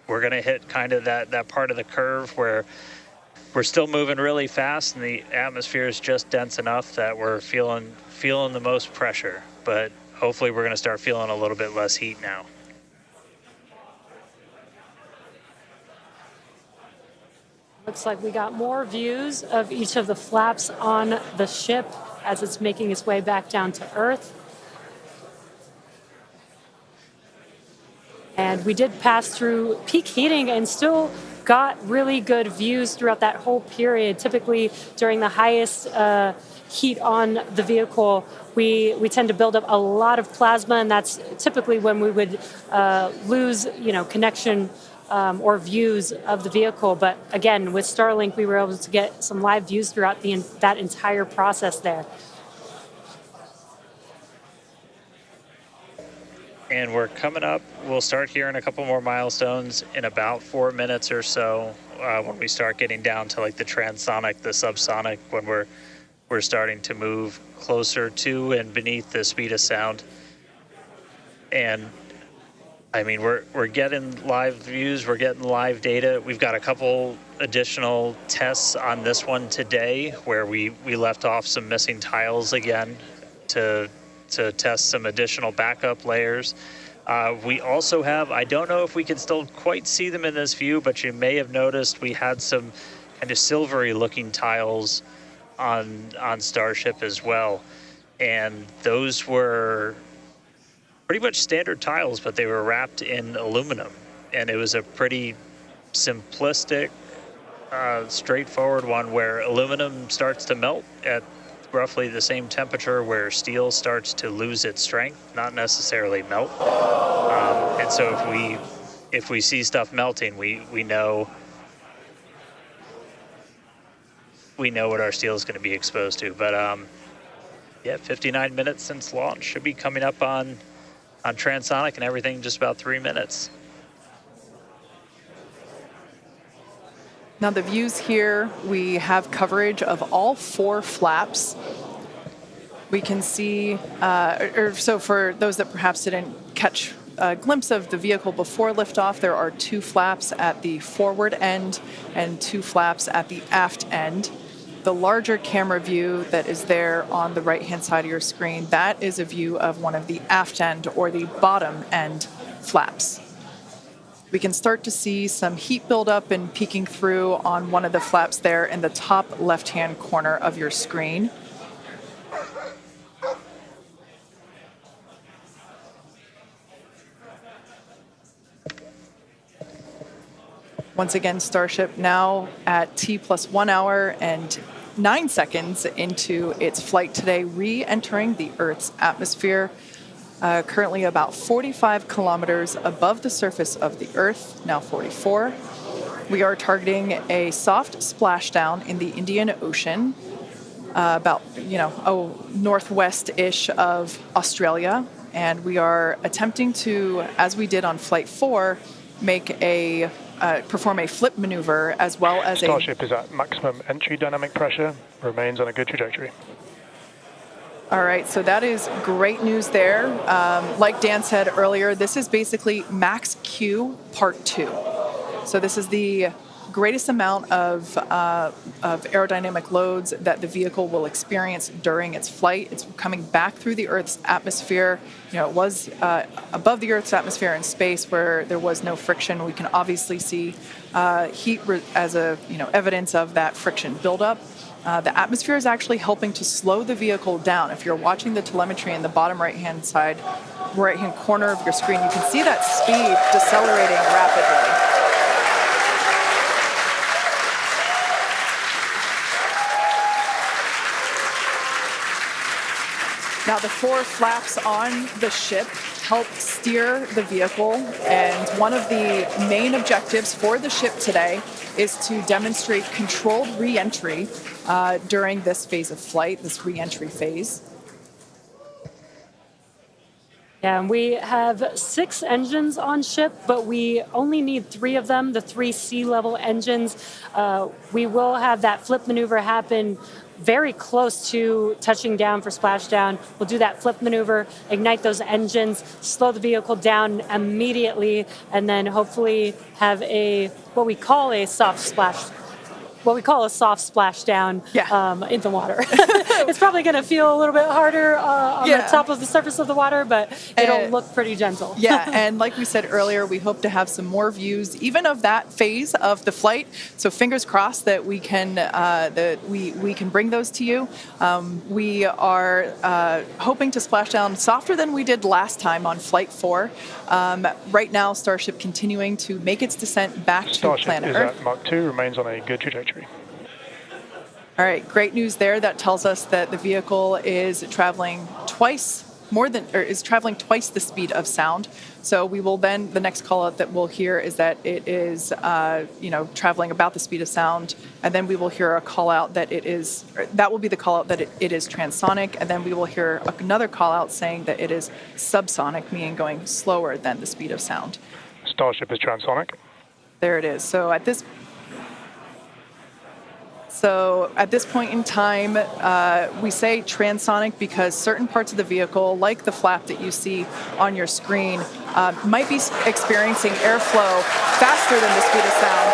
[SPEAKER 3] we're going to hit kind of that part of the curve where we're still moving really fast and the atmosphere is just dense enough that we're feeling the most pressure, but hopefully we're going to start feeling a little bit less heat now.
[SPEAKER 2] Looks like we got more views of each of the flaps on the ship as it's making its way back down to Earth. And we did pass through peak heating and still got really good views throughout that whole period. Typically during the highest heat on the vehicle, we tend to build up a lot of plasma, and that's typically when we would lose, connection or views of the vehicle. But again, with Starlink, we were able to get some live views throughout that entire process there.
[SPEAKER 3] And we're coming up, we'll start hearing a couple more milestones in about 4 minutes or so, when we start getting down to like the transonic, the subsonic, when we're starting to move closer to and beneath the speed of sound. And I mean, we're getting live views, we're getting live data. We've got a couple additional tests on this one today where we left off some missing tiles again to test some additional backup layers. We also have, I don't know if we can still quite see them in this view, but you may have noticed we had some kind of silvery looking tiles on Starship as well. And those were pretty much standard tiles, but they were wrapped in aluminum. And it was a pretty simplistic, straightforward one where aluminum starts to melt at roughly the same temperature where steel starts to lose its strength, not necessarily melt. And so if we see stuff melting, we know what our steel is going to be exposed to. But 59 minutes since launch, should be coming up on transonic and everything in just about 3 minutes.
[SPEAKER 1] Now the views here, we have coverage of all 4 flaps. We can see, so for those that perhaps didn't catch a glimpse of the vehicle before liftoff, there are 2 flaps at the forward end and 2 flaps at the aft end. The larger camera view that is there on the right-hand side of your screen, that is a view of one of the aft end or the bottom end flaps. We can start to see some heat buildup and peeking through on one of the flaps there in the top left-hand corner of your screen. Once again, Starship now at T+1 hour and 9 seconds into its flight today, re-entering the Earth's atmosphere. Currently about 45 kilometers above the surface of the Earth, now 44. We are targeting a soft splashdown in the Indian Ocean, about, northwest-ish of Australia. And we are attempting to, as we did on Flight 4, perform a flip maneuver as well as
[SPEAKER 8] Starship is at maximum entry dynamic pressure, remains on a good trajectory.
[SPEAKER 1] All right, so that is great news there. Like Dan said earlier, this is basically max Q part 2. So this is the greatest amount of aerodynamic loads that the vehicle will experience during its flight. It's coming back through the Earth's atmosphere. It was above the Earth's atmosphere in space where there was no friction. We can obviously see heat as evidence of that friction buildup. The atmosphere is actually helping to slow the vehicle down. If you're watching the telemetry in the bottom right-hand corner of your screen, you can see that speed decelerating rapidly. Now, the 4 flaps on the ship help steer the vehicle, and one of the main objectives for the ship today is to demonstrate controlled re-entry during this phase of flight, this re-entry phase.
[SPEAKER 2] Yeah, and we have 6 engines on ship, but we only need 3 of them, the 3 sea-level engines. We will have that flip maneuver happen very close to touching down for splashdown. We'll do that flip maneuver, ignite those engines, slow the vehicle down immediately, and then hopefully have what we call a soft splashdown in the water. It's probably going to feel a little bit harder on the top of the surface of the water, but it'll look pretty gentle.
[SPEAKER 1] Yeah, and like we said earlier, we hope to have some more views, even of that phase of the flight. So fingers crossed that we can we can bring those to you. We are hoping to splash down softer than we did last time on Flight 4. Right now, Starship continuing to make its descent back to planet Earth.
[SPEAKER 8] Starship is at Mach 2, remains on a good trajectory.
[SPEAKER 1] All right, great news there. That tells us that the vehicle is traveling twice the speed of sound. So we will then, the next call out that we'll hear is that it is, traveling about the speed of sound. And then we will hear a call out that that will be the call out that it is transonic. And then we will hear another call out saying that it is subsonic, meaning going slower than the speed of sound.
[SPEAKER 8] Starship is transonic.
[SPEAKER 1] There it is. So at this point in time, we say transonic because certain parts of the vehicle, like the flap that you see on your screen, might be experiencing airflow faster than the speed of sound,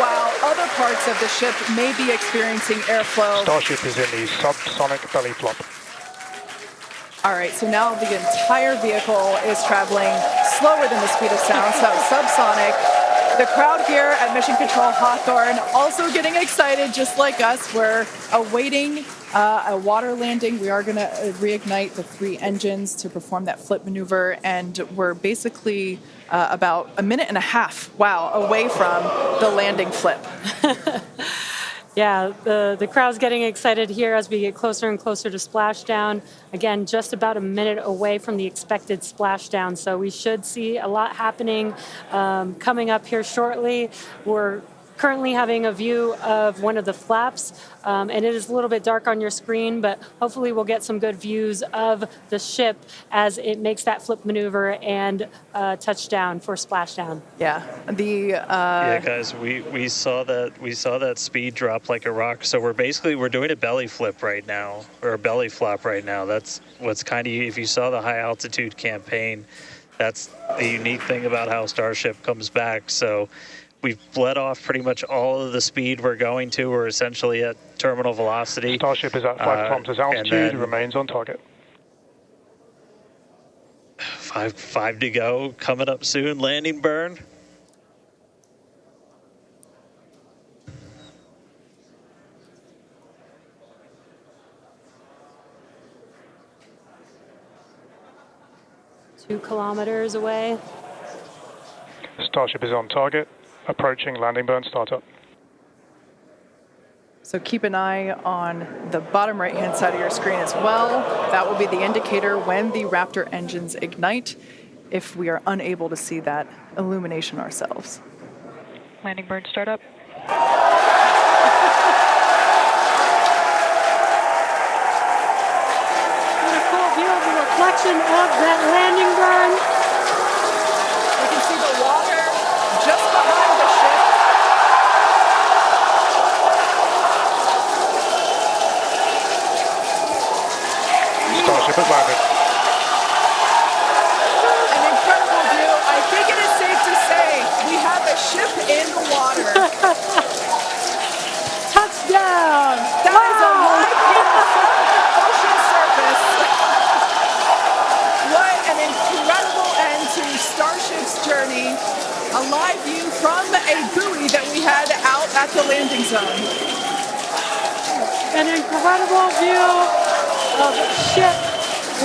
[SPEAKER 1] while other parts of the ship may be experiencing airflow.
[SPEAKER 8] Starship is in the subsonic belly flop.
[SPEAKER 1] All right, so now the entire vehicle is traveling slower than the speed of sound, so subsonic. The crowd here at Mission Control Hawthorne also getting excited, just like us. We're awaiting a water landing. We are going to reignite the 3 engines to perform that flip maneuver, and we're basically about a minute and a half, away from the landing flip.
[SPEAKER 2] Yeah, the crowd's getting excited here as we get closer and closer to splashdown. Again, just about a minute away from the expected splashdown, so we should see a lot happening coming up here shortly. We're currently having a view of one of the flaps, and it is a little bit dark on your screen, but hopefully we'll get some good views of the ship as it makes that flip maneuver and touchdown for splashdown.
[SPEAKER 1] Yeah,
[SPEAKER 3] guys, we saw that speed drop like a rock. So we're doing a belly flip right now, or a belly flop right now. That's what's kind of, if you saw the high altitude campaign, that's the unique thing about how Starship comes back. So we've bled off pretty much all of the speed we're going to. We're essentially at terminal velocity.
[SPEAKER 8] Starship is at 5 kilometers altitude, remains on target.
[SPEAKER 3] Five to go. Coming up soon. Landing burn.
[SPEAKER 2] Two kilometers away.
[SPEAKER 8] Starship is on target, approaching landing burn startup.
[SPEAKER 1] So keep an eye on the bottom right-hand side of your screen as well. That will be the indicator when the Raptor engines ignite, if we are unable to see that illumination ourselves.
[SPEAKER 10] Landing burn startup.
[SPEAKER 2] What a cool view of the reflection of that landing burn.
[SPEAKER 1] You can see the water just behind the ship.
[SPEAKER 8] Starship has landed.
[SPEAKER 1] An incredible view. I think it is safe to say we have a ship in the water.
[SPEAKER 2] Touchdown!
[SPEAKER 1] That is a live view from the ocean surface. What an incredible end to Starship's journey. A live view from a buoy that we had out at the landing zone.
[SPEAKER 2] An incredible view of ship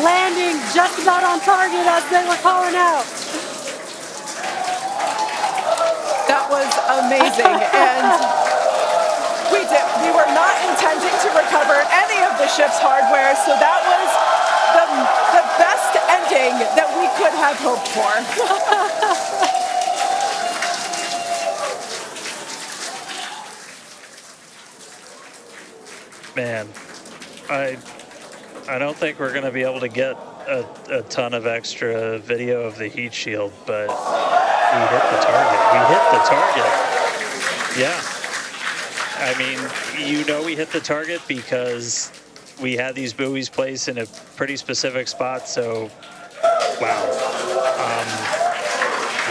[SPEAKER 2] landing just about on target as they were calling out.
[SPEAKER 1] That was amazing. And we were not intending to recover any of the ship's hardware, so that was the best ending that we could have hoped for.
[SPEAKER 3] Man, I don't think we're going to be able to get a ton of extra video of the heat shield, but we hit the target. We hit the target. Yeah. I mean, we hit the target because we had these buoys placed in a pretty specific spot, so wow.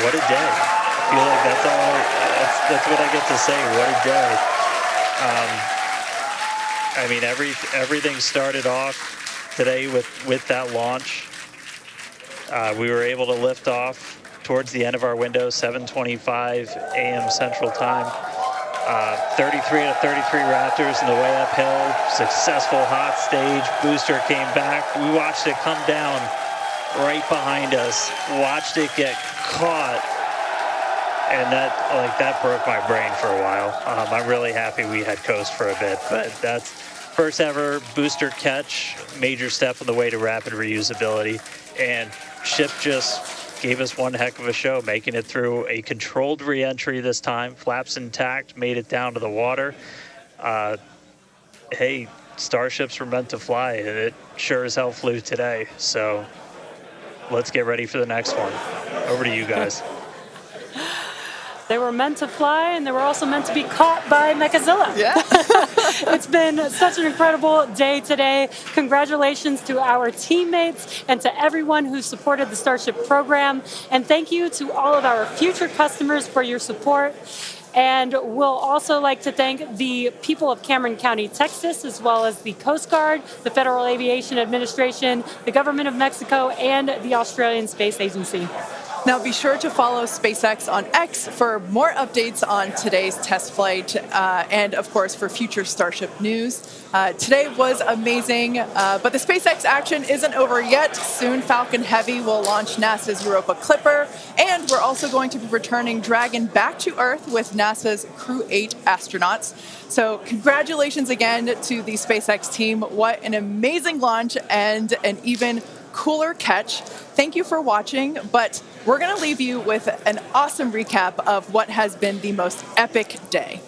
[SPEAKER 3] What a day. I feel like that's what I get to say. What a day. I mean, everything started off today with that launch. We were able to lift off towards the end of our window, 7:25 a.m. Central Time. 33 out of 33 Raptors in the way uphill. Successful hot stage. Booster came back. We watched it come down right behind us. Watched it get caught. And that broke my brain for a while. I'm really happy we had coast for a bit, but that's first ever booster catch, major step on the way to rapid reusability. And ship just gave us one heck of a show, making it through a controlled re-entry this time, flaps intact, made it down to the water. Hey, Starships were meant to fly, and it sure as hell flew today. So let's get ready for the next one. Over to you guys.
[SPEAKER 2] They were meant to fly, and they were also meant to be caught by Mechazilla.
[SPEAKER 1] Yeah.
[SPEAKER 2] It's been such an incredible day today. Congratulations to our teammates and to everyone who supported the Starship program. And thank you to all of our future customers for your support. And we'll also like to thank the people of Cameron County, Texas, as well as the Coast Guard, the Federal Aviation Administration, the Government of Mexico, and the Australian Space Agency.
[SPEAKER 1] Now be sure to follow SpaceX on X for more updates on today's test flight and, of course, for future Starship news. Today was amazing, but the SpaceX action isn't over yet. Soon Falcon Heavy will launch NASA's Europa Clipper, and we're also going to be returning Dragon back to Earth with NASA's Crew 8 astronauts. So congratulations again to the SpaceX team. What an amazing launch and an even cooler catch. Thank you for watching, but we're going to leave you with an awesome recap of what has been the most epic day.